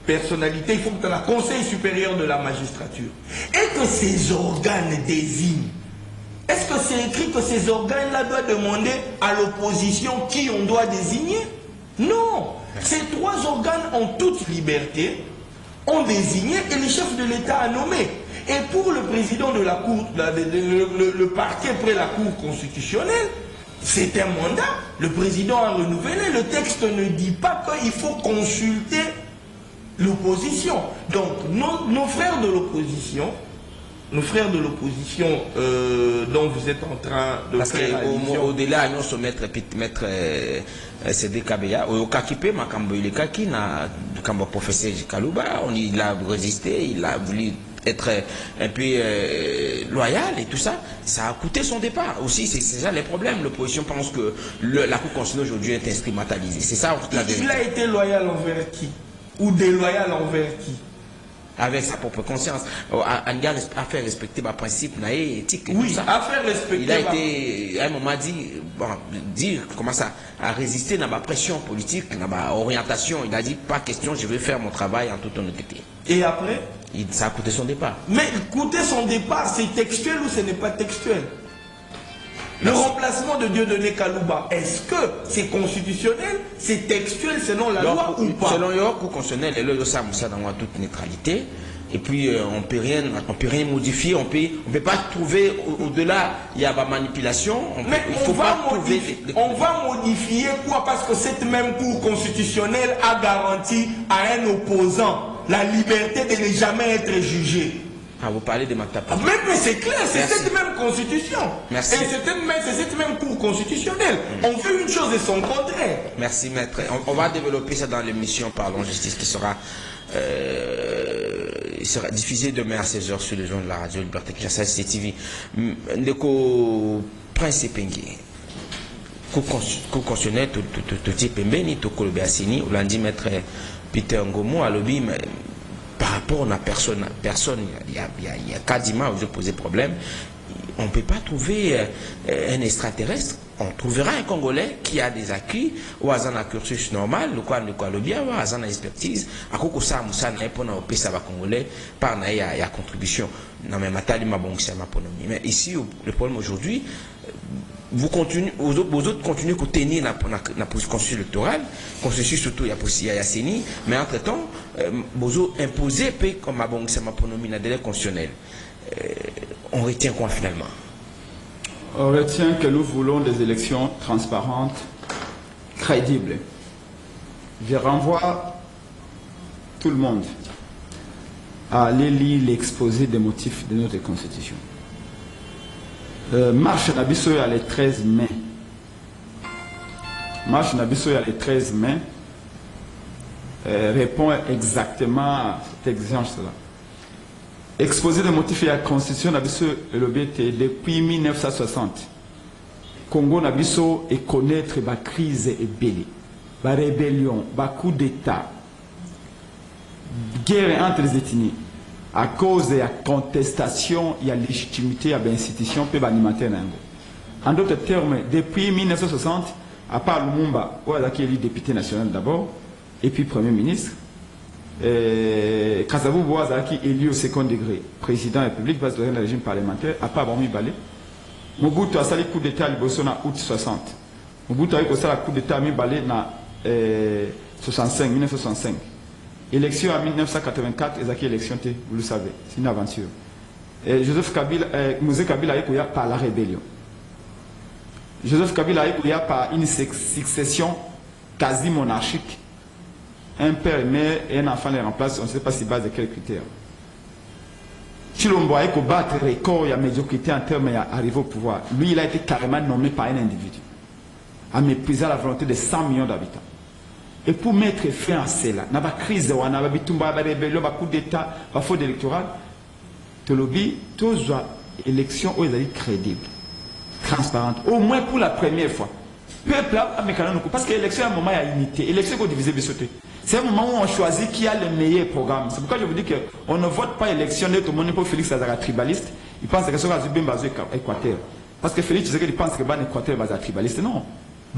personnalité, il faut que tu aies le Conseil supérieur de la magistrature. Et que ces organes désignent. Est-ce que c'est écrit que ces organes-là doivent demander à l'opposition qui on doit désigner? Non. Ces trois organes en toute liberté ont désigné et le chef de l'État a nommé. Et pour le président de la Cour, le parquet près la Cour constitutionnelle, c'est un mandat. Le président a renouvelé. Le texte ne dit pas qu'il faut consulter l'opposition. Donc nos frères de l'opposition, dont vous êtes en train de parce faire au-delà nous sommes maître CD Kabeya au Kakipe Makambo il est kaki na Kambo professeur Kalouba, il a résisté, il a voulu être un peu loyal et tout ça, ça a coûté son départ aussi. C'est ça les problèmes. L'opposition pense que la Cour constitutionnelle aujourd'hui est instrumentalisée. C'est ça la vérité. Il a été loyal envers qui? Ou déloyal envers qui? Avec sa propre conscience. À faire respecter ma principe éthique. Oui, à faire respecter. Il a été, à un moment dire comment ça, à résister dans ma pression politique, dans ma orientation. Il a dit pas question, je vais faire mon travail en toute honnêteté. Et après? Ça a coûté son départ. Mais coûter son départ, c'est textuel ou ce n'est pas textuel? Le remplacement de Dieudonné Kalouba, est-ce que c'est constitutionnel, c'est textuel selon la loi ou pas? Selon la Cour constitutionnelle, elle a ça dans toute neutralité. Et puis on peut rien modifier, on peut pas trouver au-delà, il y a la manipulation. On va modifier quoi? Parce que cette même Cour constitutionnelle a garanti à un opposant la liberté de ne jamais être jugé. Ah, vous parlez de Matapa. Mais c'est clair, c'est cette même constitution. Merci. Et c'est cette même Cour constitutionnelle. On fait une chose et son contraire. Merci, maître. On va développer ça dans l'émission Parlons Justice qui sera diffusée demain à 16h sur les zones de la radio Liberté Kinshasa CTV. Ndeko Prince Pengi. Cour constitutionnelle, tout type Mbeni, tout Kolobe Assini, on l'a dit maître Peter Ngomo à lobby, mais par rapport à personne, il y a quasiment, vous posez problème, on ne peut pas trouver un extraterrestre. On trouvera un Congolais qui a des acquis, ou a un cursus normal, ou quoi le bien, ou a une expertise, à quoi ça, Moussa, n'a pas de ça, Congolais, par il y a contribution. Non, mais mais ici, le problème aujourd'hui, vous autres continuez à tenir la processus électoral, processus surtout il y a CENI, mais entre-temps, vous imposez comme ma banque c'est ma ponomie dans délai constitutionnel. On retient quoi finalement? On retient que nous voulons des élections transparentes, crédibles. Je renvoie tout le monde à aller lire l'exposé des motifs de notre Constitution. Marche Nabiso le 13 mai. Marche Nabiso le 13 mai répond exactement à cette exigence-là. Exposé des motifs de la Constitution Nabiso LBT depuis 1960. Congo Nabiso et connaître la crise et belle, la rébellion, le coup d'État, guerre entre les ethnies. à cause de la contestation, il y a légitimité, il y a l'institution, peut alimenter. En d'autres termes, depuis 1960, à part Lumumba, qui est élu député national d'abord, et puis Premier ministre, Kasavu qui est élu au second degré, président de la République, base de régime parlementaire, à part Bami Balé. Mobutu a sali coup d'État à août 60. Mobutu a eu le coup d'État à Balé en 1965. Élection en 1984, et élection, vous le savez, c'est une aventure. Et Joseph Kabila, Mosé Kabila a eu par la rébellion. Joseph Kabila a eu par une succession quasi monarchique. Un père et mère et un enfant les remplacent, on ne sait pas si base de quels critères. Chilombo a eu battre record, il y a médiocrité en termes d'arriver au pouvoir. Lui, il a été carrément nommé par un individu, à mépriser la volonté de 100 millions d'habitants. Et pour mettre fin à cela, il y a une crise, il y a une rébellion, un coup d'État, un faute électorale. Le lobby, tous les élections où ils sont crédibles, transparentes, au moins pour la première fois. Peuple a parce que l'élection, à un moment, il y a unité. L'élection est divisée, c'est un moment où on choisit qui a le meilleur programme. C'est pourquoi je vous dis qu'on ne vote pas élection de tout le monde pour Félix Azara tribaliste. Il pense que c'est un Équateur. Parce que Félix Azara pense que c'est Équateur est tribaliste. Non.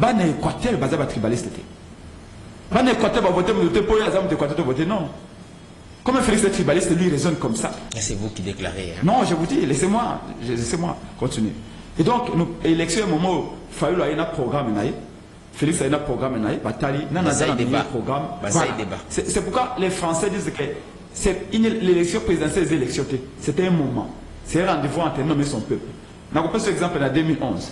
C'est Équateur est tribaliste. Équateur va voter pour l'Équateur voter. Non. Comme Félix est tribaliste, lui raisonne comme ça. C'est vous qui déclarez. Hein? Non, je vous dis, laissez-moi continuer. Et donc, l'élection est un moment où il faut avoir un programme. Félix a un programme, programme. C'est pourquoi les Français disent que l'élection présidentielle des élections, c'était un moment. C'est un rendez-vous entre nommer son peuple. On a ce exemple en 2011.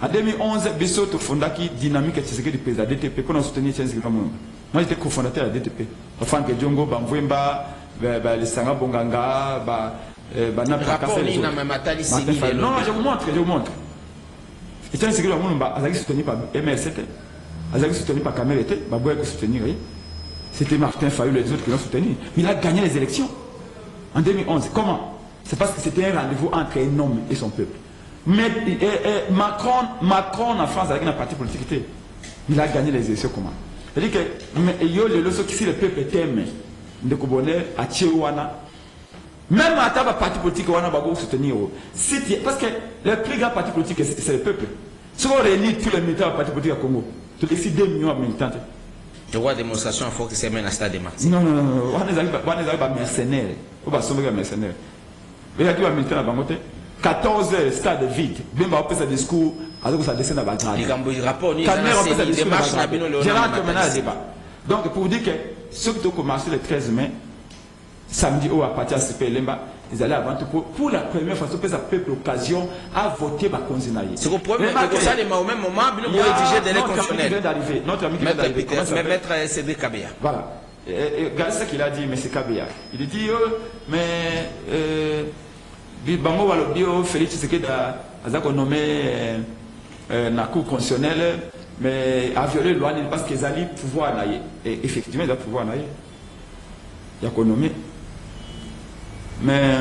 En 2011, Bissot Fondaki dynamique et du président DTP pour nous soutenir. Moi, j'étais cofondateur de la DTP. Enfin, que Djongo, Bamvouemba, les Sanga Bonganga, non, je vous montre. Et tiens, c'est que le monde a soutenu par MLCT, a soutenu par Kamel, c'était Martin Fayou et les autres qui l'ont soutenu. Mais il a gagné les élections en 2011. Comment? C'est parce que c'était un rendez-vous entre un homme et son peuple. Mais Macron en France avec un parti politique, il a gagné les élections comment? C'est-à-dire que si le peuple t'aime, de Kobonel, à Tchéouana, même à ta parti politique, on va soutenir. Parce que le plus grand parti politique, c'est le peuple. Si on réunit tous les militants du parti politique à Congo, tous les 2 millions de militants. Je vois démonstration, il faut que c'est même un stade de Marseille. Non. On est des mercenaires. On va sauver les mercenaires. Il y a qui va militer à Bangote 14 stades vides. Bien, on va faire ce discours, alors que ça descend à Bagrade. Il y a un rapport, il y a un démarche. Je rentre maintenant au débat. Donc, pour vous dire que ceux qui ont commencé le 13 mai, samedi ou à partir de CPLMBA, ils allaient avant tout pour la première fois, ça peut être l'occasion à voter par Konzinaï. C'est le problème, c'est que ça, au même moment, il y a rédigé des lettres constitutionnelles. Notre ami qui vient d'arriver. Maître Cédric Kabea. Voilà. Regardez ce qu'il a dit, M. Kabea. Il dit, mais Bango Walobio, Félix Tshisekedi a nommé la Cour constitutionnelle, mais a violé la loi parce qu'ils allaient pouvoir naïe. Et effectivement, ils allaient pouvoir naïe. Il y a qu'on nommé. Mais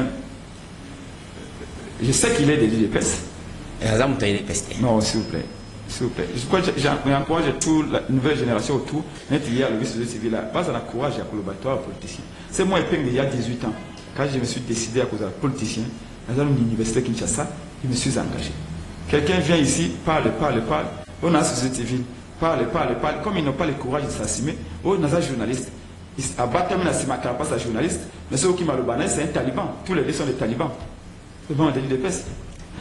je sais qu'il est de l'IDPS. Non, s'il vous plaît. S'il vous plaît. J'encourage toute la nouvelle génération autour. Il y a le vice civil là. Pas à la courage à collaborateur politicien. C'est moi il y a 18 ans. Quand je me suis décidé à cause de politicien, dans l'université Kinshasa, je me suis engagé. Quelqu'un vient ici, parle. On a la société civile. Parle. Comme ils n'ont pas le courage de s'assumer, on a un journaliste. Abattement à Sima Karapas, un journaliste, mais ceux qui m'ont c'est un taliban. Tous les deux sont des talibans. C'est bon, on a dit des pestes.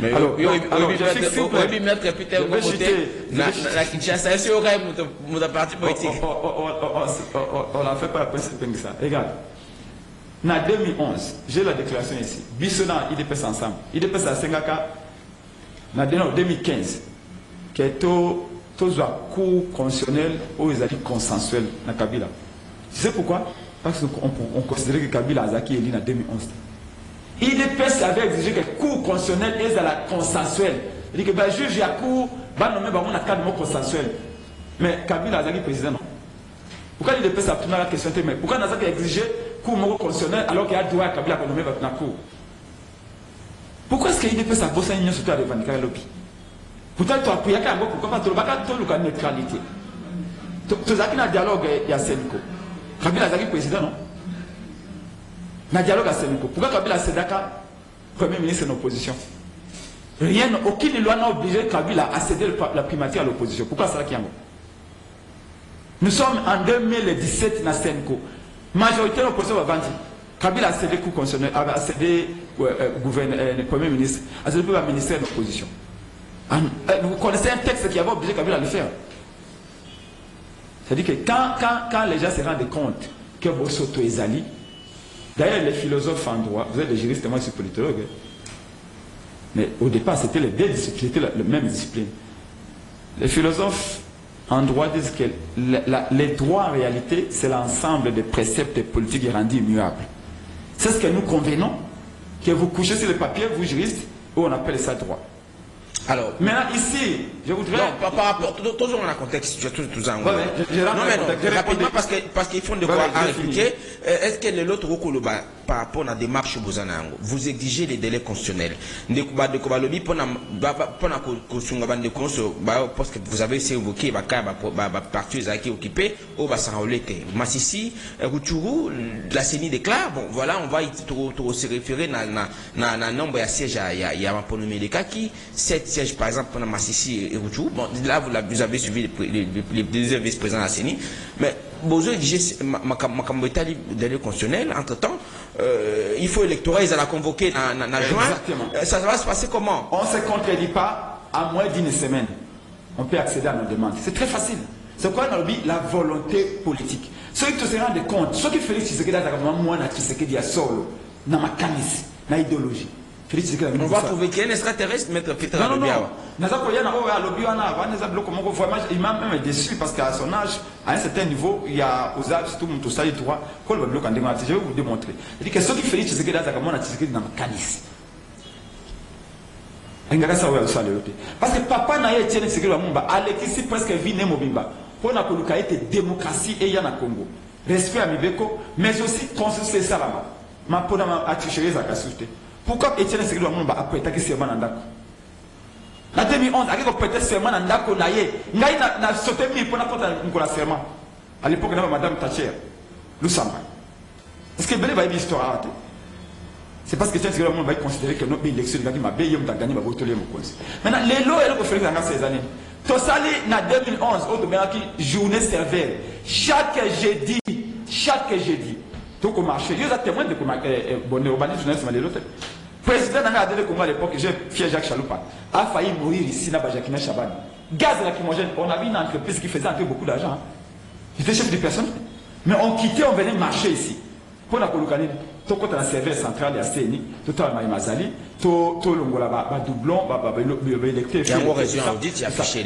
Alors, je vais mettre Peter la Kinshasa, c'est au rêve de la partie politique. On n'a fait pas la presse de ça. Regarde. En 2011, j'ai la déclaration ici. Bissona, il dépasse ensemble. Il dépasse à Sengaka. En 2015, qui est tout un cours constitutionnel où ils ont dit consensuel dans Kabila. Tu sais pourquoi? Parce qu'on considérait que Kabila Azaki est élu en 2011. IDPS avait exigé que le cours constitutionnel est à la consensuelle. Il dit que le juge et le cours va nommer un cadre consensuel. Mais Kabila Azaki président non. Pourquoi l'IDPS a pris la question? Mais pourquoi Azaki a exigé le cours constitutionnel alors qu'il y a droit à Kabila à nommer un cours? Pourquoi est-ce que l'IDPS a bossé une surtout à revendiquer le lobby? Pourtant, tu as pris un peu pourquoi tu n'as pas de neutralité. Tu as un dialogue il y a Sénico. Kabila Azaki président non. na dialogue à Sénégal. Pourquoi Kabila Sedaka, Premier ministre en opposition? Rien, aucune loi n'a obligé Kabila à céder la primature à l'opposition. Pourquoi ça qui est? Nous sommes en 2017 dans Sénégal. Majorité de l'opposition va vendre. Kabila a cédé coup constitutionnel, a cédé le Premier ministre, a cédé le ministère de l'opposition. Vous connaissez un texte qui avait obligé Kabila à le faire. C'est-à-dire que quand les gens se rendent compte que Bossoto est Zali, d'ailleurs les philosophes en droit, vous êtes des juristes, moi je suis politologue, mais au départ c'était les deux disciplines, c'était la même discipline. Les philosophes en droit disent que les droits en réalité c'est l'ensemble des préceptes politiques rendus immuables. C'est ce que nous convenons, que vous couchez sur le papier, vous juristes, où on appelle ça droit. Alors, maintenant ici, je voudrais... Non, par rapport, toujours dans le contexte, tout ça. Ouais, non, rapidement, parce qu'ils font devoir à répliquer. Est-ce que le l'autre Rokoloba, par rapport à la démarche Bozanango, vous exigez les délais constitutionnels? Parce que vous avez évoqué, partie qui est occupée, au Bassanolete. Massissi, Routourou, la CENI déclare, bon, voilà, on va se référer à nombre de sièges, il y a un peu de cas qui, 7 sièges par exemple pendant Massissi et Routourou. Bon, là, vous avez suivi les deuxièmes vice-présidents de la CENI. Mais, Bozo exige ma délai constitutionnel, entre-temps, il faut électorat, ils allaient convoquer en juin. Ça va se passer comment? On ne se contredit pas, à moins d'une semaine, on peut accéder à nos demandes. C'est très facile. C'est quoi la volonté politique? Ceux qui se rendent compte, ceux qui félix Tshisekedi moi, Tshisekedi a solo, dans ma canis, dans l'idéologie. On va trouver qu'il y a un extraterrestre, mettre Peter à l'obia. Il m'a même déçu parce qu'à son âge, à un certain niveau, il y a aux âges, tout le monde, tout ça, il doit. Je vais vous démontrer. C'est-à-dire que ceux qui félix Tshisekedi dans ma canis. Parce que papa n'a été Tshisekedi Lumumba, Alexis presque vine mobimba. Pour la démocratie et Yana Congo. Respect à Mibeko, mais aussi construire Salama. Ma pour la tricherie à Kassoute. Pourquoi Etienne Tshisekedi Lumumba a prêté serment en Ndako? En 2011, il a prêté serment en Ndako. Il a sauté pour la serment. À l'époque, il y avait Madame Thatcher, Lusamba. Est-ce que Belé va y avoir une histoire? C'est parce que Etienne Tshisekedi Lumumba va considérer que notre élection de Gagima Béyom a gagné ma vote. Maintenant, les lois, elles ont fait dans ces années. Tosali, en 2011, au journée serveur. Chaque jeudi, tout comme marché, il y a témoin de bonne urbanisme journaliste mais l'autre. Président n'a pas de Congo à l'époque, j'ai fier Jacques Chaloupa, a failli mourir ici dans Bajakina Chaban. Gaz lacrymogène, on avait une entreprise qui faisait entrer beaucoup d'argent. J'étais chef de personne. Mais on quittait, on venait marcher ici. Pour la Koloukani, tout quand on a serveur central à CENI, tout à l'heure Mazali, tout l'ongola, doublon, électé.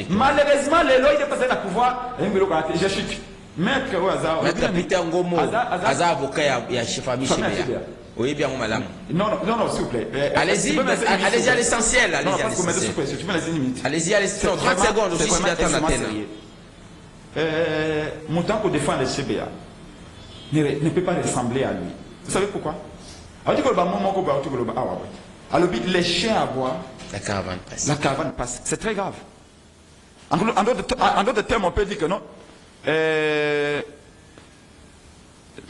Malheureusement, les lois étaient passés à pouvoir, j'ai chuté. Maître Peter Ngomo, avocat et chef famille chez Béa. Oui, bien, madame. Non, s'il vous plaît. Allez-y à l'essentiel. Allez-y à l'essentiel. 30 secondes aussi, si j'attends la tête. Mon temps qu'on défend les CBA ne peut pas ressembler à lui. Vous savez pourquoi? Alors, les chiens à bois, la caravane passe. La caravane passe. C'est très grave. En d'autres termes, on peut dire que non.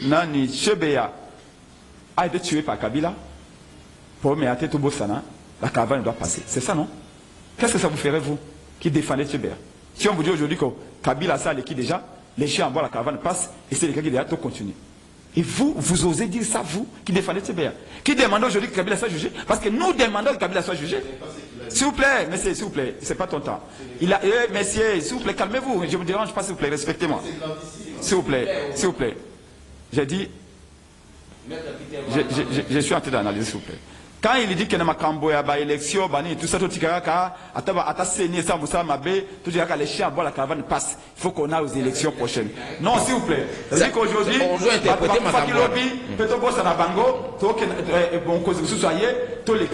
Nani Chebea a été tué par Kabila pour Meate Tobosana, la caravane doit passer. C'est ça, non? Qu'est-ce que ça vous ferait, vous, qui défendez Chebea? Si on vous dit aujourd'hui que Kabila ça qui déjà, les chiens en bas, la caravane passe, et c'est les gars qui déjà tout continuer. Et vous osez dire ça, vous, qui défendez Chebea, qui demandez aujourd'hui que Kabila soit jugé? Parce que nous demandons que Kabila soit jugé. S'il vous plaît, monsieur, s'il vous plaît, c'est pas ton temps. Messieurs, s'il vous plaît, calmez-vous, je ne vous dérange pas, s'il vous plaît, respectez-moi. S'il vous plaît. J'ai dit, je suis en train d'analyser, s'il vous plaît. Quand il dit qu'il y a une élection, tout ça, tout ça, les chiens, la caravane passe. Il faut qu'on a aux élections prochaines. Non, s'il vous plaît. C'est-à-dire qu'aujourd'hui,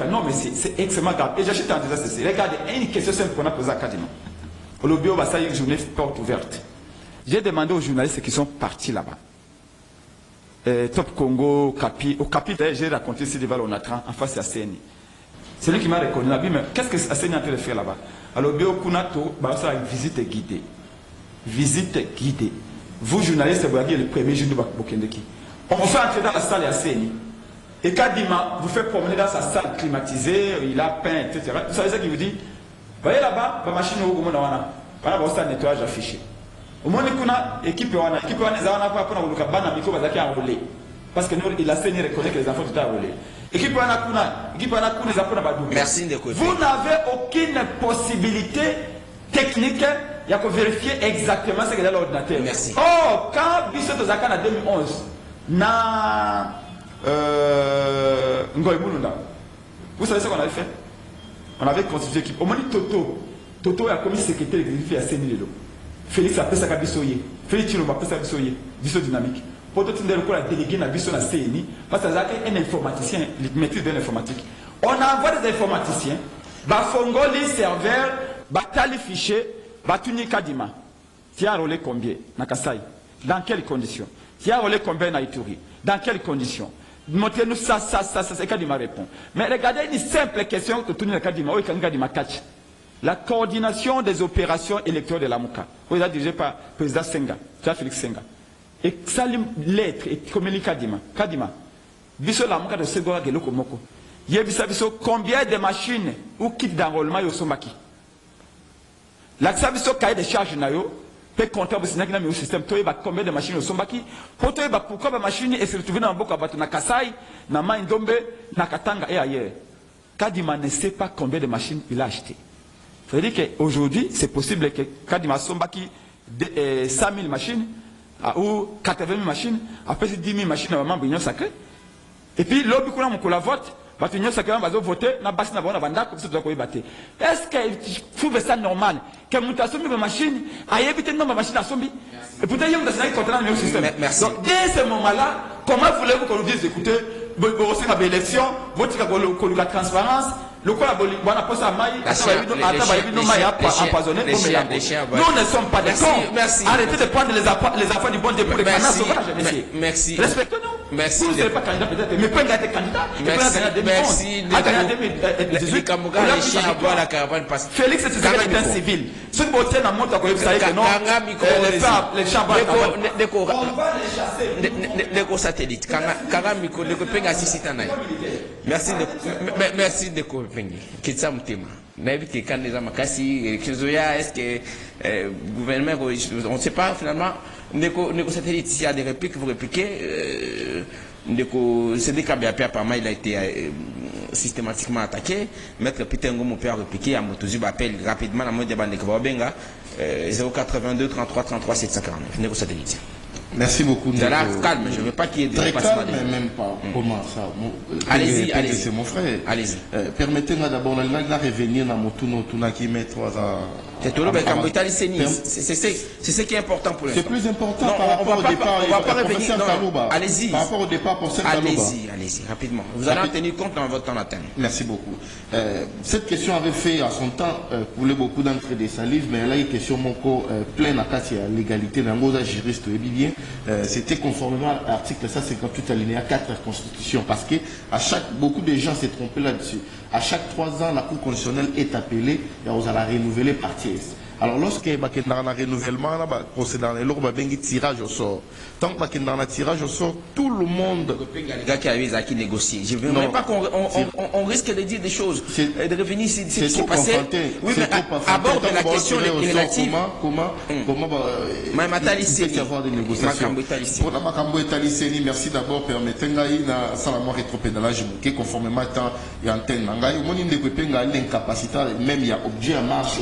non, mais c'est extrêmement grave. Et j'achète en disant ceci. Regardez, une question simple qu'on a posée à Kadima. Au lobby, on va faire une journée porte ouverte. J'ai demandé aux journalistes qui sont partis là-bas. Top Congo, Capi. Au Capi, j'ai raconté ici devant l'Onatran, en face à CENI. C'est lui qui m'a reconnu. Mais qu'est-ce que CENI est en train de faire là-bas? Alors, Béo Kunato, ça une visite guidée. Visite guidée. Vous, journalistes, vous voyez le premier jour de Bokendeki. On vous fait entrer dans la salle à CENI. Et Kadima vous fait promener dans sa salle climatisée, il a peint, etc. Vous savez ce qu'il vous dit? Voyez là-bas, la machine au monde, on a un nettoyage affiché. Au monde, on a équipe, on a enrôlé. Parce que nous, il a saigné reconnaît que les enfants sont enrôlés. Équipe, on a Merci de quoi. Vous n'avez aucune possibilité technique. Il y a que vérifier exactement ce qu'il y a dans l'ordinateur. Merci. Oh, quand Bissot Ozaka en 2011, vous savez ce qu'on avait fait? On avait constitué l'équipe. Au moment Toto a commis secrétaire exécutif à Sénilelo. Félix a fait ça à Bissoye. Félix Chilomba a fait ça à Bissoye. Bissot Dynamique. Pour tout le monde, a délégué à Bissot à CNI. Parce qu'il y a un informaticien, il maîtrise de l'informatique. On envoie des informaticiens, Bafongo, les serveurs, Batali fichier, Batuni Kadima. Tu as enrôlé combien? Nakasai. Dans quelles conditions? Tu as enrôlé combien à Ituri? Dans quelles conditions? Montrez-nous ça, c'est Kadima répond. Mais regardez une simple question que tout le monde Kadima catch. La coordination des opérations électorales de la Mouka, dirigée par le président Senga, Félix Senga. Et ça, lettre et communique Kadima. Kadima. Biso la Mouka de Segora Geloko Moko. Biso combien de machines ou kits d'enrôlement au Sombaki? La Biso cahier de charges nayo. Peut compter au système, combien de machines au Sombaki, pourquoi la machine est retrouvée dans Boka Batu, na Kasai, na Maïndombe, na Katanga et ailleurs. Kadima ne sait pas combien de machines il a acheté. Ça veut dire qu'aujourd'hui, c'est possible que Kadima Sombaki 100 000 machines, ou 80 000 machines, après 10 000 machines à l'union sacrée. Et puis, l'objet qu'on a voté, l'union sacrée va voter, na basi na banda comme ça doit battre. Est-ce que tu trouves ça normal que mutation de machine a évité non machine à sombi et pourtant il y a un contrat dans le système. Donc dès ce moment-là, comment voulez-vous qu'on nous dise écoutez, vous aussi la élection, votre la transparence, le quoi la poste à maille, empoisonné. Nous ne sommes pas des cons. Arrêtez de prendre les enfants du bon Dieu pour les canards sauvages, messieurs. Merci. Respectez-nous. Merci. Vous ne serez pas candidat peut-être, mais pas été candidat. Merci. Félix est un civil. Ce qui est dans le monde, vous savez que non. Les chambres. On va les chasser. Merci de Kopengi. Kitsa Mutema. N'avez quand les amakasi, est-ce que le gouvernement, on ne sait pas finalement, Satellite, s'il y a des répliques, vous répliquez. C'est des cas par il a été systématiquement attaqué. Maître Peter Ngomo peut répliquer à Motozub appelle rapidement à Modia Bandekvabenga 082 33 33 749. Négo Satellite. Merci beaucoup. Calme, je ne veux pas qu'il y ait des très calme, mais même pas. Comment ça? Allez-y, allez-y. C'est mon frère. Allez-y. Permettez-moi d'abord de revenir dans mon tournoi qui met 3 ans. C'est ce qui est important pour l'instant. C'est plus important par rapport au départ. On va pas revenir. Allez-y. Par rapport au départ pour Saint Allez-y, rapidement. Vous allez en tenir compte dans votre temps d'antenne. Merci beaucoup. Cette question avait fait à son temps couler beaucoup d'entrées des salives, mais elle a une question pleine à cas de l'égalité dans le juriste et bien. C'était conformément à l'article 158 alinéa 4 de la Constitution, parce que beaucoup de gens s'est trompé là-dessus. À chaque 3 ans, la Cour constitutionnelle est appelée et on va la renouveler par tiers. Alors, lorsque il y a un renouvellement, procédant le tirage au sort. Tant qu'il y a un tirage au sort, tout le monde. Les gars qui arrivent à qui négocier. Je ne veux même pas qu'on risque de dire des choses, de revenir sur ce qui s'est passé. Oui, mais à bord de la question relative. Comment il y avoir des négociations. Pour la Makambo Italie, merci d'abord. Permettez-moi de rétropédalage conformément à l'antenne. Il y a une incapacité, même il y a objet à marche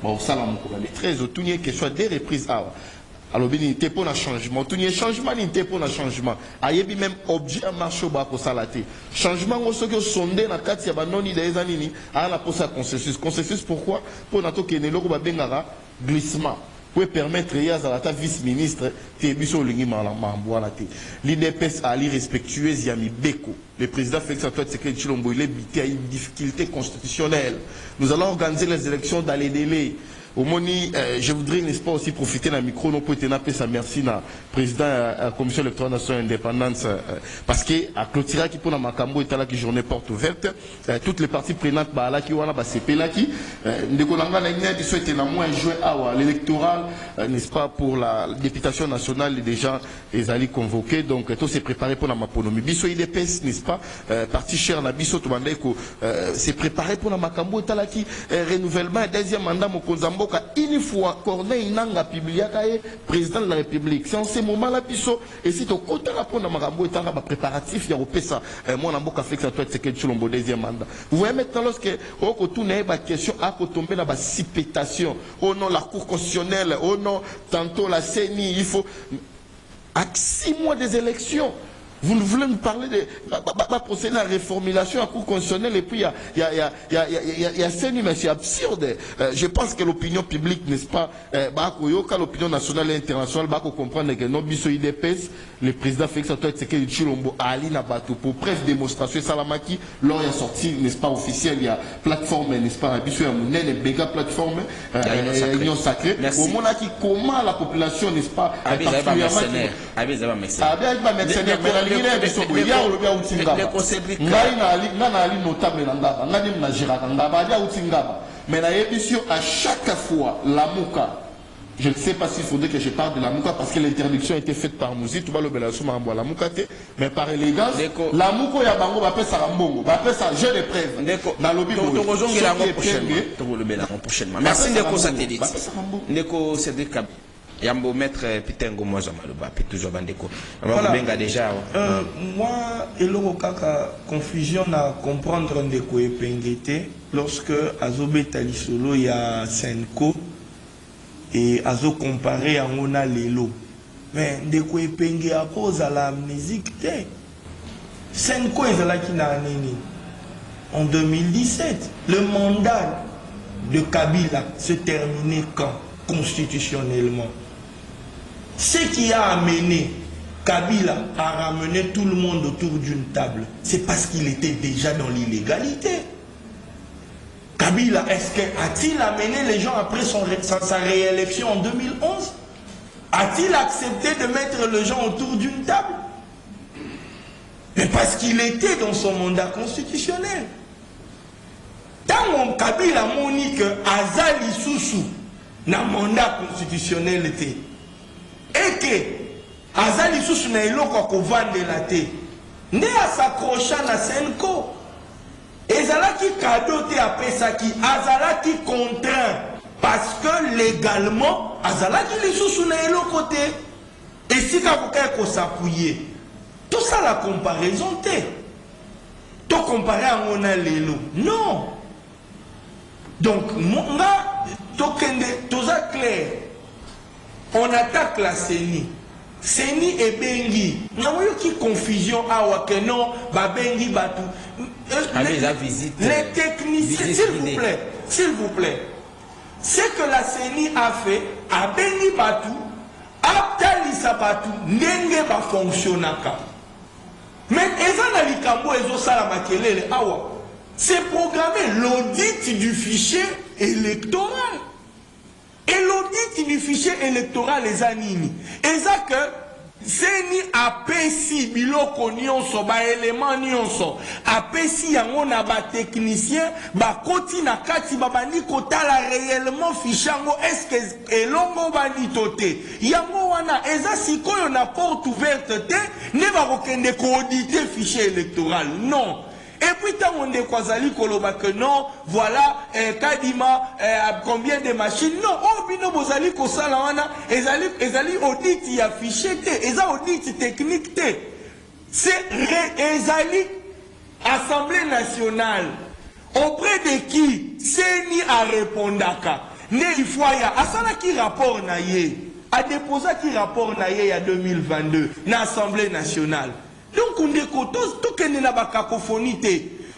au salam. Les 13 automniers que soit des reprises alors il n'était pas un changement tout n'y changement n'était pas un changement ayebi même objet à marche au bas pour salater changement au ce que sondé na kati ya banoni des anini à la posa consensus pourquoi pour nato kenelo ba bengara glissement pour permettre à vice-ministre Tébiso Lingi Mamboana. L'IDPS a respectueuse Yami Beko. Le président Félix Antoine Tshisekedi Tshilombo, il est bité à une difficulté constitutionnelle. Nous allons organiser les élections dans les délais. au moni, je voudrais, n'est-ce pas, aussi profiter d'un micro, non, pour te napper sa merci, na président de la Commission électorale nationale indépendance, parce que, à clôturer qui pour la Macambo, est là qui journée porte ouverte, toutes les parties prenantes, bah, là, qui, voilà, bah, c'est là qui, de Kolanga, qui souhaite la moins juin, l'électoral, n'est-ce pas, pour la députation nationale, déjà, les alliés convoqués, donc, tout s'est préparé pour la Maponomi. Bisso IDPS, n'est-ce pas, parti cher, na Bisso, tout c'est préparé pour la Macambo, est là qui, renouvellement, deuxième mandat, Mokonzamboka, une fois, Corneille Nanga, Pibliakaye, président de la République. C'est en ce moment-là, Bisso, et c'est au côté là, pour la Macambo, est là, préparatif, il y a au PESA, moi, Namboka, fait que ça doit être que Chulombo, deuxième mandat. Vous voyez maintenant, lorsque, au côté, il y a une question, à tomber là, sipétation, oh non, la Cour constitutionnelle, oh non, tantôt la CENI, il faut, à 6 mois des élections, vous voulez nous parler de procéder à la réformulation à Cour constitutionnelle et puis il y a CENI, mais c'est absurde. Je pense que l'opinion publique, n'est-ce pas, l'opinion nationale et internationale, va comprendre que non, biso IDPS, le président Félix Antoine Tshisekedi Tshilombo Ali Nabatou pour preuve démonstration Salamaki, lors il y a sorti, n'est-ce pas, officiel, il y a plateforme, n'est-ce pas, biso ya Mounene, Béga plateforme, Union Sacrée. Au moment qui comment la population, n'est-ce pas, mais à chaque fois, la Mouka, je ne sais pas s'il faudrait que je parle de la Mouka parce que l'interdiction a été faite par Mouzi, tout va le belassou maramba la Mouka, mais par élégance, la Mouka ya bango va faire ça rambongo, va faire ça j'ai des preuves. Dans le bureau. Merci Ndeko Satellite. Ndeko Cédric Kabi. Yambo maître Pitengo Mozamaluba, puis toujours Bandeko. Voilà. Déjà. Moi, il y a confusion à comprendre Ndeko Epengete lorsque Azobe Talisolo il y a Senko et Azo comparé à Mona Lelo. Mais Ndeko Epenge à cause de l'amnésique, Senko est là qui n'a nini. En 2017, le mandat de Kabila se terminait quand? Constitutionnellement. Ce qui a amené Kabila à ramener tout le monde autour d'une table, c'est parce qu'il était déjà dans l'illégalité. Kabila, a-t-il amené les gens après sa réélection en 2011? A-t-il accepté de mettre les gens autour d'une table? Mais parce qu'il était dans son mandat constitutionnel. Tant mon Kabila moni que Azali Soussou na mandat constitutionnel était et que Azali Soussou na eloko ko vandela te ne a s'accrocha na Senko ezalaki cadeau te apesaki azalaki contraint parce que légalement azalaki lisusu na eloko te esika kokai ko s'appuyer tout ça la comparaison te to comparer à mona lelo non donc moi Toza clair, on attaque la CENI. CENI et Bengi. Il y a une confusion à que non, Bengi Batou. Les techniciens, s'il vous plaît, ce que la CENI a fait à Bengi Batou, à Talisa Batou, Nenge ba fonctionnaka. Mais Ezana Likambo Ezo Salamakelele, c'est programmé l'audit du fichier électoral. Et l'audit du fichier électoral les animi. Et ça que Seni apesi biloko nyonso ba élément nyonso apesi yango na ba technicien ba koti na kati ba bani kotala réellement fichier yango est-ce que elongo bani toté yango wana eza sikoyo na porte ouverte te ne ba kokende ko auditer fichier électoral non. Et puis, tant on est kwazali koloba que non, voilà, Kadima, combien de machines, non, oh, bino bozali kosala wana, ezali audit y affiché te, eza audit technique te. C'est ezali Assemblée nationale. Auprès de qui Seni a répondaka. Ne il faut ya, asala qui rapport na ye, a déposé qui rapport na ye ya 2022, na Assemblée nationale. Donc, on est tout qu'il n'y a pas de cacophonie.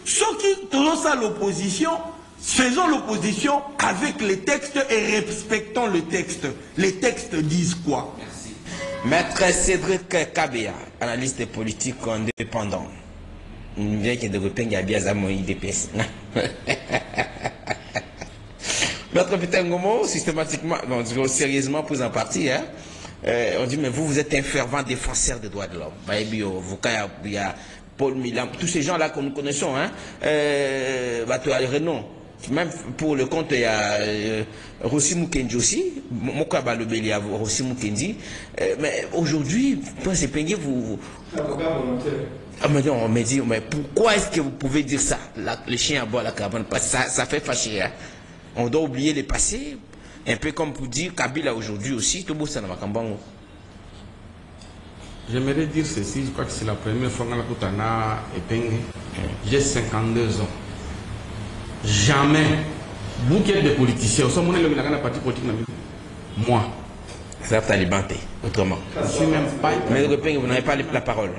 Ceux qui sont l'opposition, faisons l'opposition avec les textes et respectons le texte. Les textes disent quoi? Merci. Maître Cédric Kabea, analyste politique indépendant. Bien qu'il y ait des repères, il y a bien ça, mon IDPS. Maître Petengomo, systématiquement, non, sérieusement pris en partie, hein, on dit, mais vous êtes un fervent défenseur des droits de l'homme. Il y a Paul Milan, tous ces gens-là que nous connaissons, hein, Renaud. Même pour le compte, il y a Rossi Mukendi aussi, Mokaba le Bélia, Rossi Mukendi. Mais aujourd'hui, pensez Pengue, vous. Ah, mais non, on me dit, mais pourquoi est-ce que vous pouvez dire ça? Le chien à boire la caravane, ça fait fâcher. Hein? On doit oublier les passés, un peu comme pour dire Kabila aujourd'hui aussi, tout le monde s'en va Kambango. J'aimerais dire ceci, je crois que c'est la première fois que Kutana et Pengue. J'ai 52 ans. Jamais, vous qui êtes des politiciens, vous savez, le parti politique, moi. Ça va t'alimenter, autrement. Je ne suis même pas. Mais vous n'avez pas la parole.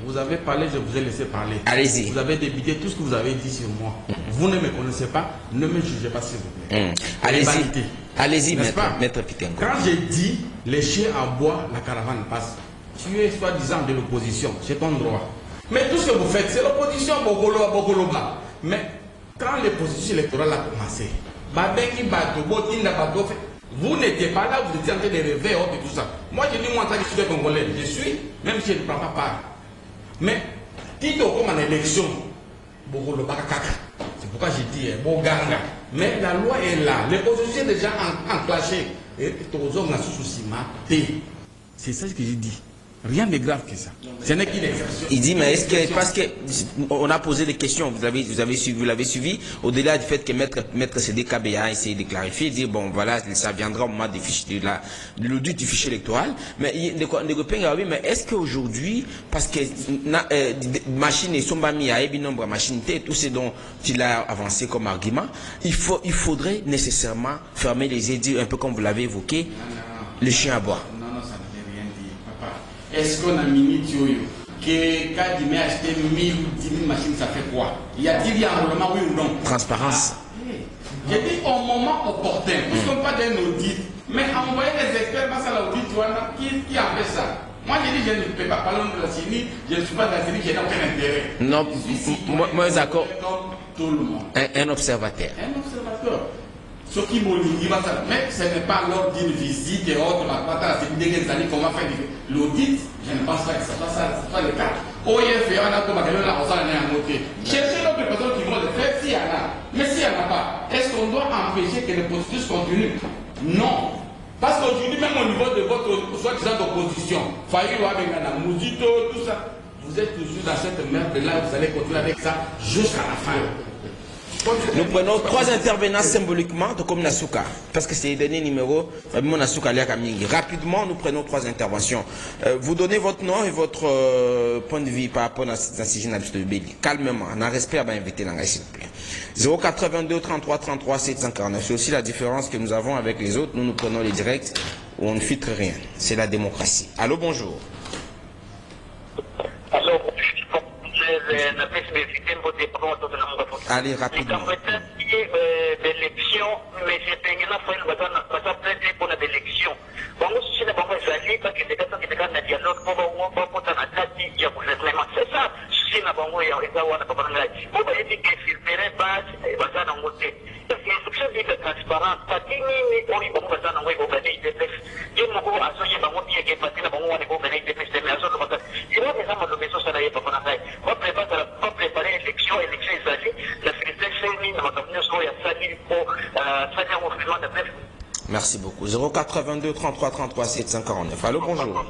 Vous avez parlé, je vous ai laissé parler. Allez-y. Vous avez débité tout ce que vous avez dit sur moi. Vous ne me connaissez pas, ne me jugez pas s'il vous plaît. Allez-y. Allez-y, maître Petengo. Quand j'ai dit les chiens à bois, la caravane passe, tu es soi-disant de l'opposition, c'est ton droit. Mais tout ce que vous faites, c'est l'opposition Bogoloba. Mais quand les processus électoraux ont commencé, vous n'étiez pas là, vous étiez en train de rêver et tout ça. Moi, je dis, moi, en tant que citoyen congolais, je suis, même si je ne prends pas part. Mais, qui te comme en élection, c'est pourquoi j'ai dit, Boganga. Mais la loi est là, les processus sont déjà enclenchés. Et c'est ça ce que j'ai dit. Rien de grave que ça. Ce n'est qu'une exception. Il dit, mais est-ce que, parce qu'on a posé des questions, vous l'avez suivi, au-delà du fait que Maître CDKB a essayé de clarifier, dire, bon, voilà, ça viendra au moment de l'audit du fichier électoral. Mais, mais est-ce qu'aujourd'hui, parce que, machine et sombami a ébi nombre de machines, tout ce dont il a avancé comme argument, il faudrait nécessairement fermer les yeux, un peu comme vous l'avez évoqué, le chien à bois. Est-ce qu'on a minute que quand il m'a acheté 1000 ou 10 000 machines, ça fait quoi? Y a-t-il y a un moment, oui ou non? Transparence. J'ai dit au moment opportun, puisqu'on parle d'un audit, mais envoyer les experts face à l'audit, qui a fait ça? Moi, j'ai dit, je ne peux pas parler de la Syrie, je ne suis pas de la Syrie, je n'ai aucun intérêt. Non, moi, d'accord. Tout le monde. Un observateur. Un observateur. Ce qui mais ce n'est pas lors d'une visite et autres, comment faire l'audit, je ne pense pas que c'est pas le cas. Cherchez d'autres personnes qui vont le faire s'il y en a. Mais s'il n'y en a pas, est-ce qu'on doit empêcher que le processus continue? Non. Parce qu'aujourd'hui, même au niveau de votre soi-disant opposition, tout ça, vous êtes toujours dans cette merde-là, vous allez continuer avec ça jusqu'à la fin. Nous prenons 3 intervenants symboliquement de comme Nasuka, parce que c'est le dernier numéro, rapidement, nous prenons 3 interventions. Vous donnez votre nom et votre point de vue par rapport à la Sigine de Béli. Calmement, en respect à inviter dans s'il vous plaît. 082 33 33 749. C'est aussi la différence que nous avons avec les autres. Nous prenons les directs où on ne filtre rien. C'est la démocratie. Allô, bonjour. Allô. Allez, rapidement. L'élection, mais c'est ça. Merci beaucoup. 082 33 33 749. Allô, bonjour.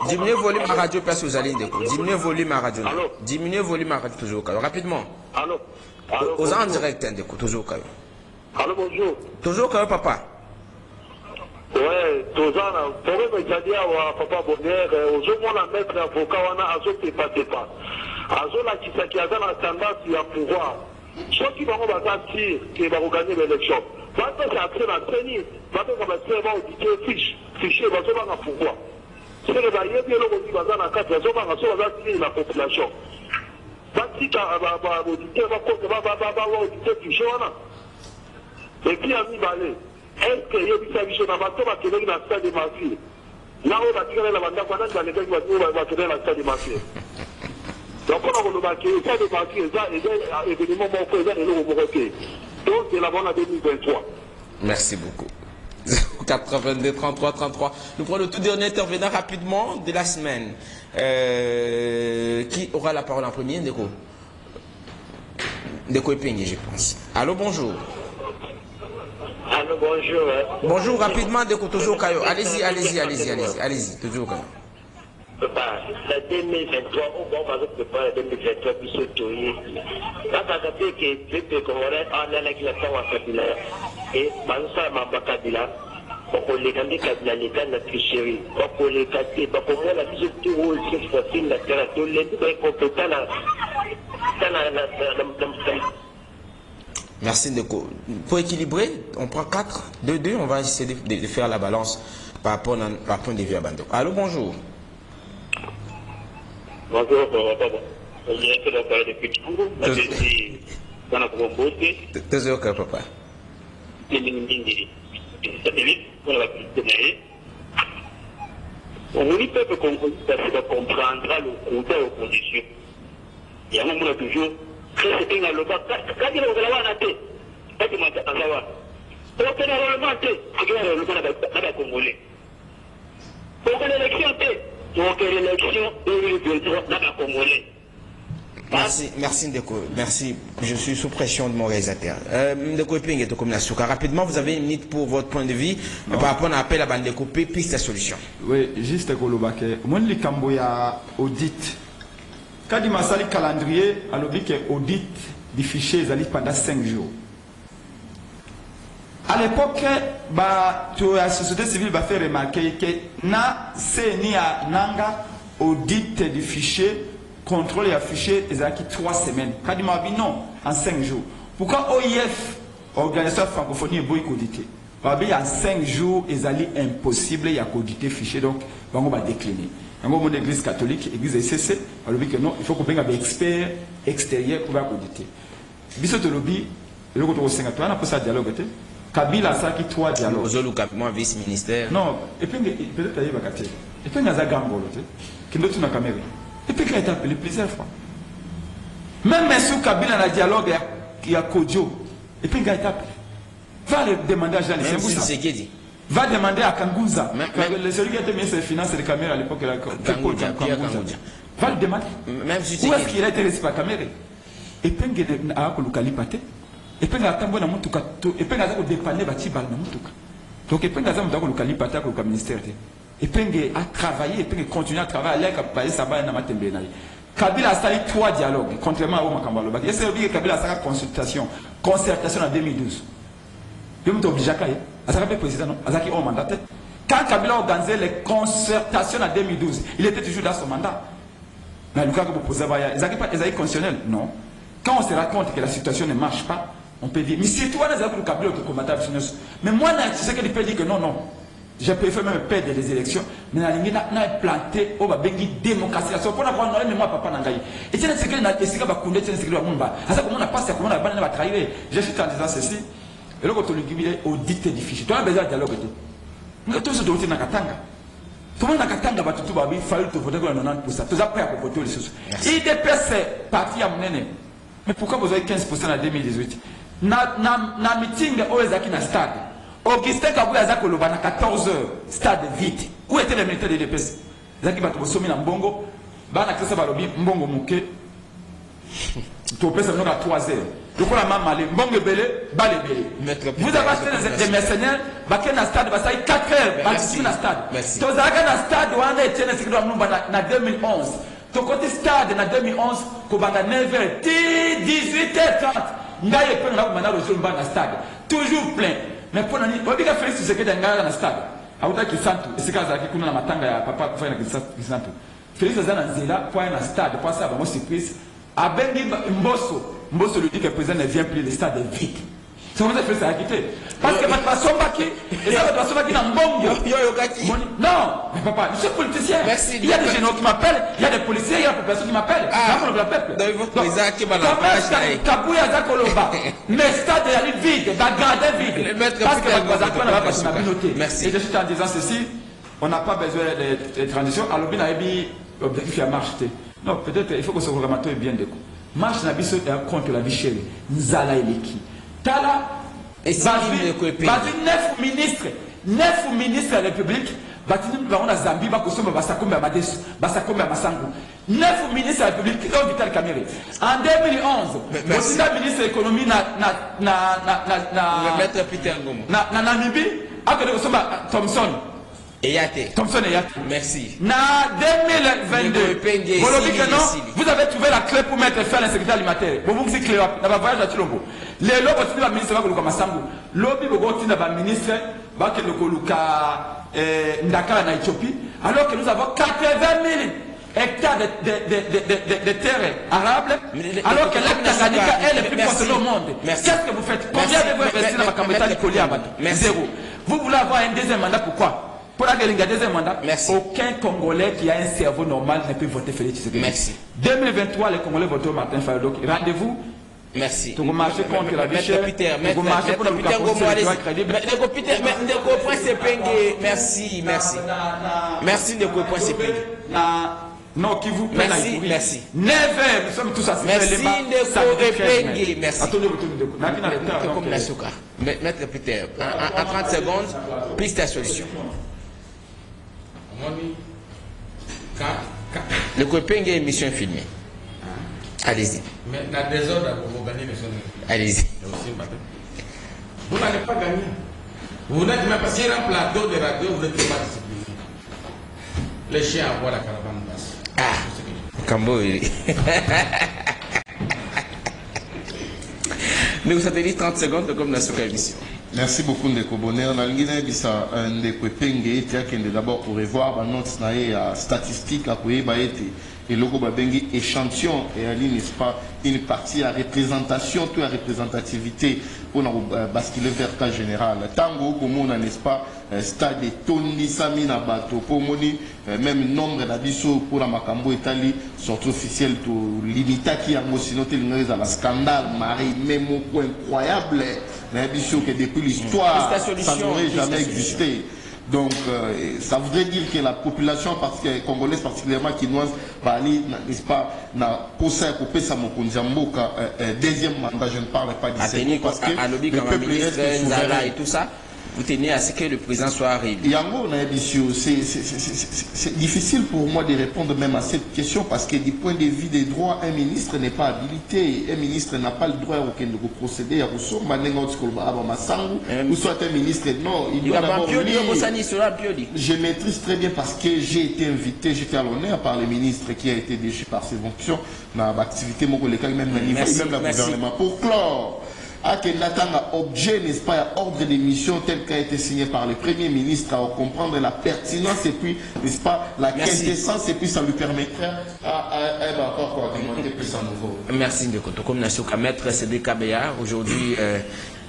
Diminuez le volume à radio, place aux allées d'écoute. Diminuez le volume à radio. Diminuez le volume à radio, toujours au cas. Rapidement. Allô. Aux en direct d'écoute, toujours au cas. Allô, bonjour. Toujours au cas, papa. Ouais, Tozana, problème est à papa bonheur, aux la mettre avocat, on a azo pas. Azo la qui a la tendance à pouvoir. Ceux qui vont dire qu'ils vont gagner l'élection. Maintenant, c'est après la tenue. Maintenant, on va auditer fichier, on va pouvoir. C'est le bailleur qui est dans la carte, on va dire la population. Si tu as audité, on va auditer fichier. Et puis, à mi-balai. Est-ce qu'il y a des services dans la bateau qui est dans la salle de mafia? Là, on va tirer la bande, on va tirer la salle de mafia. Donc, on a le baquet, ça de mafia, ça, et évidemment, mon frère, et le Donc, c'est la bonne en 2023. Merci beaucoup. 82 33 33. Nous prenons le tout dernier intervenant rapidement de la semaine. Qui aura la parole en premier, Ndeko? Ndeko Epengé, je pense. Allô, bonjour. Allô, bonjour. Bonjour, rapidement, Ndeko, toujours Kayo. Allez-y, allez-y, toujours Kayo. La 2023, on va préparer la 2023 puis se tourner. Quand on a dit que les pays congolais en élection à Kabila et Mansa Mambakabila, pour les candidats de l'État de la tricherie, pour les candidats, pour moi, la vie de tout c'est facile, la terre, tous les compétents Merci Ndeko. Pour équilibrer, on prend 4, 2-2, on va essayer de faire la balance par rapport à point de vue à Bando. Allô, bonjour. Bonjour, on est en train de parler depuis tout le monde. Dans la promotion, toujours que papa. On nous dit peuple congolais comprendra le contraire aux conditions. Il y a un moment toujours, c'est un alloba, quand il y a un athée, quand il y a un athée, quand il y a un athée, c'est qu'il y a un Congolais. Pour que l'élection était, pour que l'élection 2023 n'a pas Congolais. Merci Ndeko, merci. Je suis sous pression de mon réalisateur. Ndeko Epengé est comme la souka. Rapidement, vous avez une minute pour votre point de vue par rapport à l'appel à Bandeko P, piste à solution. Oui, juste Kolobake. Moi, le Camboya audit. Quand il m'a sali calendrier, alors dit que audit du fichier pendant 5 jours. À l'époque, la société civile va faire remarquer que na CNI a nanga audit du fichier, contrôle et fichier, ils ont 3 semaines. Quand il m'a dit non, en 5 jours. Pourquoi OIF, Organisation francophonie, est beaucoup audité? Parce qu'en 5 jours, ils ont impossible d'auditer fichier, donc on va décliner. Dans l'église catholique, l'église ECC, alors que non, il faut qu'on ait des experts extérieurs pour auditer. Bisous de lobby, le retour au Singapour, on a posé un dialogue. Kabila a qui 3 dialogues. Moi, vice-ministère. Non, et puis peut-être qu'il y a des gâtés. Et puis il y a des gambos, qui ne sont pas caméra. Et puis il a été appelé plusieurs fois. Même sous Kabila dans le dialogue, il y a Kodjo. Et puis il a été appelé. Va le demander à Jean Lissemoussa. Va demander à Kanguza. Celui qui était ministre des Finances et des caméras à l'époque, Kanguza. Va le demander. Où est-ce qu'il a été reçu par caméra? Et puis il a été et puis il a tambour na mutuka et puis il a dépanné batibal na mutuka donc et puis il a zamda ko lukalipata ko ministère et puis il a travaillé et puis il continue à travailler avec Kabila Saba na matembe na Kabila a sali 3 dialogues contrairement à Makambalo Baki. C'est obligé que Kabila a sali concertation en 2012. Il est obligé à cailler à sa président non à qui on mandat quand Kabila a organisé les concertations en 2012 il était toujours dans son mandat mais le cas que vous posez ils n'ont pas les constitutionnels non quand on se rend compte que la situation ne marche pas on peut dire, mais c'est toi qui as le Kabila qui combattait. Mais moi, tu sais qu'il peut dire que non, non. Je préfère même perdre les élections. Mais il a planté, on va bénir démocratie. Pour avoir une mémoire, papa Nangaï. Et c'est ce qu'il a essayé de couler, c'est ce qu'il a dit. À ça, comment on a passé, comment on a travaillé. Je suis en disant ceci. Et là, quand on lui dit, audit est difficile. Tu as besoin de dialogue. Mais tout ce dossier n'a qu'à Katanga. Tout le monde n'a qu'à Katanga, il fallait te voter pour le 90%. Tu as prêt à voter les choses. IDP, c'est parti à Mnene. Mais pourquoi vous avez 15% en 2018? Na meeting au Ezaki na stade. Augustin Kabouya Zako Loba na 14h, stade vide. Où était le militaire de l'EPS? Zaki Bato Somi na Mbongo, Bana Kresa Balobi, Mbongo Mouke. Tu peux ça à 3h. Donc on a mamale, Mbongo Belé, Balé Belé. Vous avez acheté des mercenaires, Baké na stade, Basaï 4h, Baké na stade. Tozaka na stade, Wanda et Tchène Sikidou Amnumba na 2011. Ton côté stade na 2011, Kobanga 9h, 18h30. Ngaye pe na kumana lo zomba na stade toujours plein mais pour nani obika Félix Tshisekedi ngara na stade auta kisantu esikaza kuna na matanga ya papa kufanya kisantu Félix azana nzela pour na stade pour ça ba mo surprise abengi Mbosso lui dit que le président ne vient plus le stade est vide. C'est comme ça que ça a quitté parce que ma Sombaki et ça va Sombaki na Mbongo non mais papa je suis politicien. Merci. Il y a des généraux qui m'appellent, il y a des policiers, il y a des personnes qui m'appellent. Kabouya Zakoloba mais stade est vide, bagade vide parce que Bazakouya n'a pas ma communauté. Merci. Et je suis en disant ceci, on n'a pas besoin de transition. Alors bien l'objectif est marcher. Non, peut-être il faut que ce programme bien de coup. Marche n'a pas contre la vie chère. Nzala eleki. Tala, Et si il ne peut pas 9 ministres de la République, on a Zambie, Basakombe Amadesu, Basakombe Amasango. 9 ministres de la République qui ont Vital Kamerhe. En 2011, le ministre de l'économie Maître Peter Ngomo. na Namibie, Thompson. Eyate. Thompson Eyate. Merci. Na 2022, vous avez trouvé la clé pour mettre fin à l'insécurité alimentaire. Vous vous dites clé, dans le voyage à Chilombo. Les lobes aussi, le ministre va le Masango. Lobby, le ministre va que le Koluka Ndaka en Éthiopie, alors que nous avons 80 000 hectares de terres arables, alors que l'acte Tanganyika est le plus consommé au monde. Qu'est-ce que vous faites? Combien de vous investissez dans la campagne de Koliabat? Zéro. Vous voulez avoir un deuxième mandat, pourquoi? Pour la deuxième mandat, aucun Congolais qui a un cerveau normal ne peut voter Félix Tshisekedi. Merci. 2023, les Congolais votent Martin Fayulu. Rendez-vous. Merci. Vous marchez contre la vie chère. Vous marchez pour la Merci, merci. Merci de point CPG. Non, qui vous plaît. Merci, merci. 9 heures, nous sommes tous assis. Merci de merci. Attendez, Maître Peter, en 30 secondes, prise ta solution. Le Kopenge est mission filmée. Allez-y. Mais dans le désordre, vous gagnez les zones. Allez-y. Vous n'allez pas gagner. Vous n'êtes même pas sur un plateau de radio, vous n'êtes pas discipliné. Les chiens envoient la caravane basse. Ah, Kambo, nous satellites 30 secondes comme la sous-émission. Merci beaucoup Ndeko Bonheur. On a Ndeko Penge, d'abord pour revoir notre statistique à et logo babengi échantillon et ali n'est-ce pas une partie à représentation toute la représentativité pour basculer vers ta général tango comme on n'est-ce pas stade de Tony Samina bato pour moni même nombre d'abisso pour la makambo itali sortie officielle tout limita qui a sinon tel à la scandale Marie même incroyable l'abisso que depuis l'histoire ça n'aurait jamais existé. Donc, ça voudrait dire que la population congolaise, particulièrement quinoise, va aller, n'est-ce pas, pour ça, couper sa mokonjamboka, deuxième mandat, je ne parle pas d'ici. Parce que le peuple reste souverain. Et tout ça, vous tenez à ce que le président soit arrivé. C'est difficile pour moi de répondre même à cette question parce que du point de vue des droits, un ministre n'est pas habilité. Un ministre n'a pas le droit de procéder à Rousseau, ou soit un ministre. Non, il doit d'abord lire. Je maîtrise très bien parce que j'ai été invité, j'étais à l'honneur par le ministre qui a été déchu par ses fonctions dans l'activité, même la gouvernement. Pour clore. Que n'attend objet, n'est-ce pas, ordre de mission tel qu'a été signé par le Premier ministre à comprendre la pertinence et puis, n'est-ce pas, la quintessence et puis ça lui permettrait à encore argumenter plus à nouveau. Merci de comme Nassouka, maître Cédric Kabeya, aujourd'hui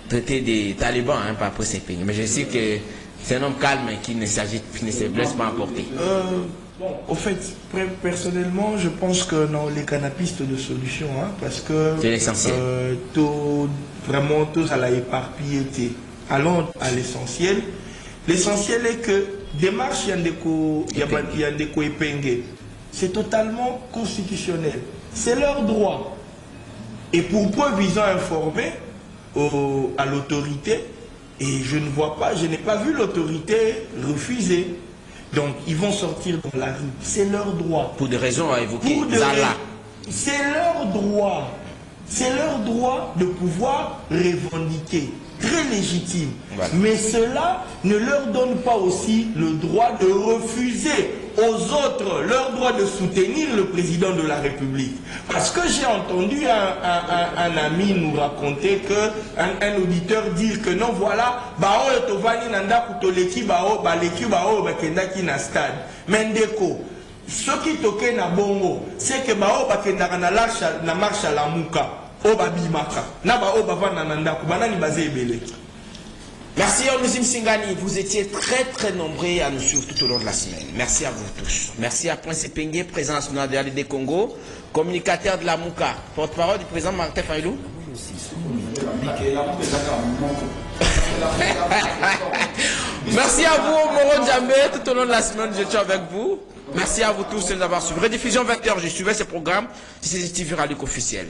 traité des talibans par rapport à ces pays. Mais je sais que c'est un homme calme qui ne se blesse pas à porter. Bon, au fait, personnellement, je pense que non, les canapistes de solution, hein, parce que c'est l'essentiel. Vraiment, tout ça l'a éparpillé. Allons à l'essentiel. L'essentiel est que démarche Yandeko Epenge, c'est totalement constitutionnel. C'est leur droit. Et pour peu visant à informer à l'autorité, et je ne vois pas, je n'ai pas vu l'autorité refuser. Donc, ils vont sortir dans la rue. C'est leur droit. Pour des raisons à évoquer. C'est leur droit. C'est leur droit de pouvoir revendiquer. Très légitime. Voilà. Mais cela ne leur donne pas aussi le droit de refuser aux autres leur droit de soutenir le président de la République. Parce que j'ai entendu un ami nous raconter que un auditeur dire que non, voilà, Mendeko, ce qui toque na bongo, c'est que na marche à la mouka. Merci Onusim Singani, vous étiez très nombreux à nous suivre tout au long de la semaine. Merci à vous tous. Merci à Prince Epenge, président national de l'ALD Congo, communicateur de la Mouka, porte-parole du président Martin Fayulu. Merci à vous, Moron Djambé, tout au long de la semaine, je suis avec vous. Merci à vous tous de nous avoir suivis. Rediffusion 20h, j'ai suivi ce programme. C'est TV Radio officiel.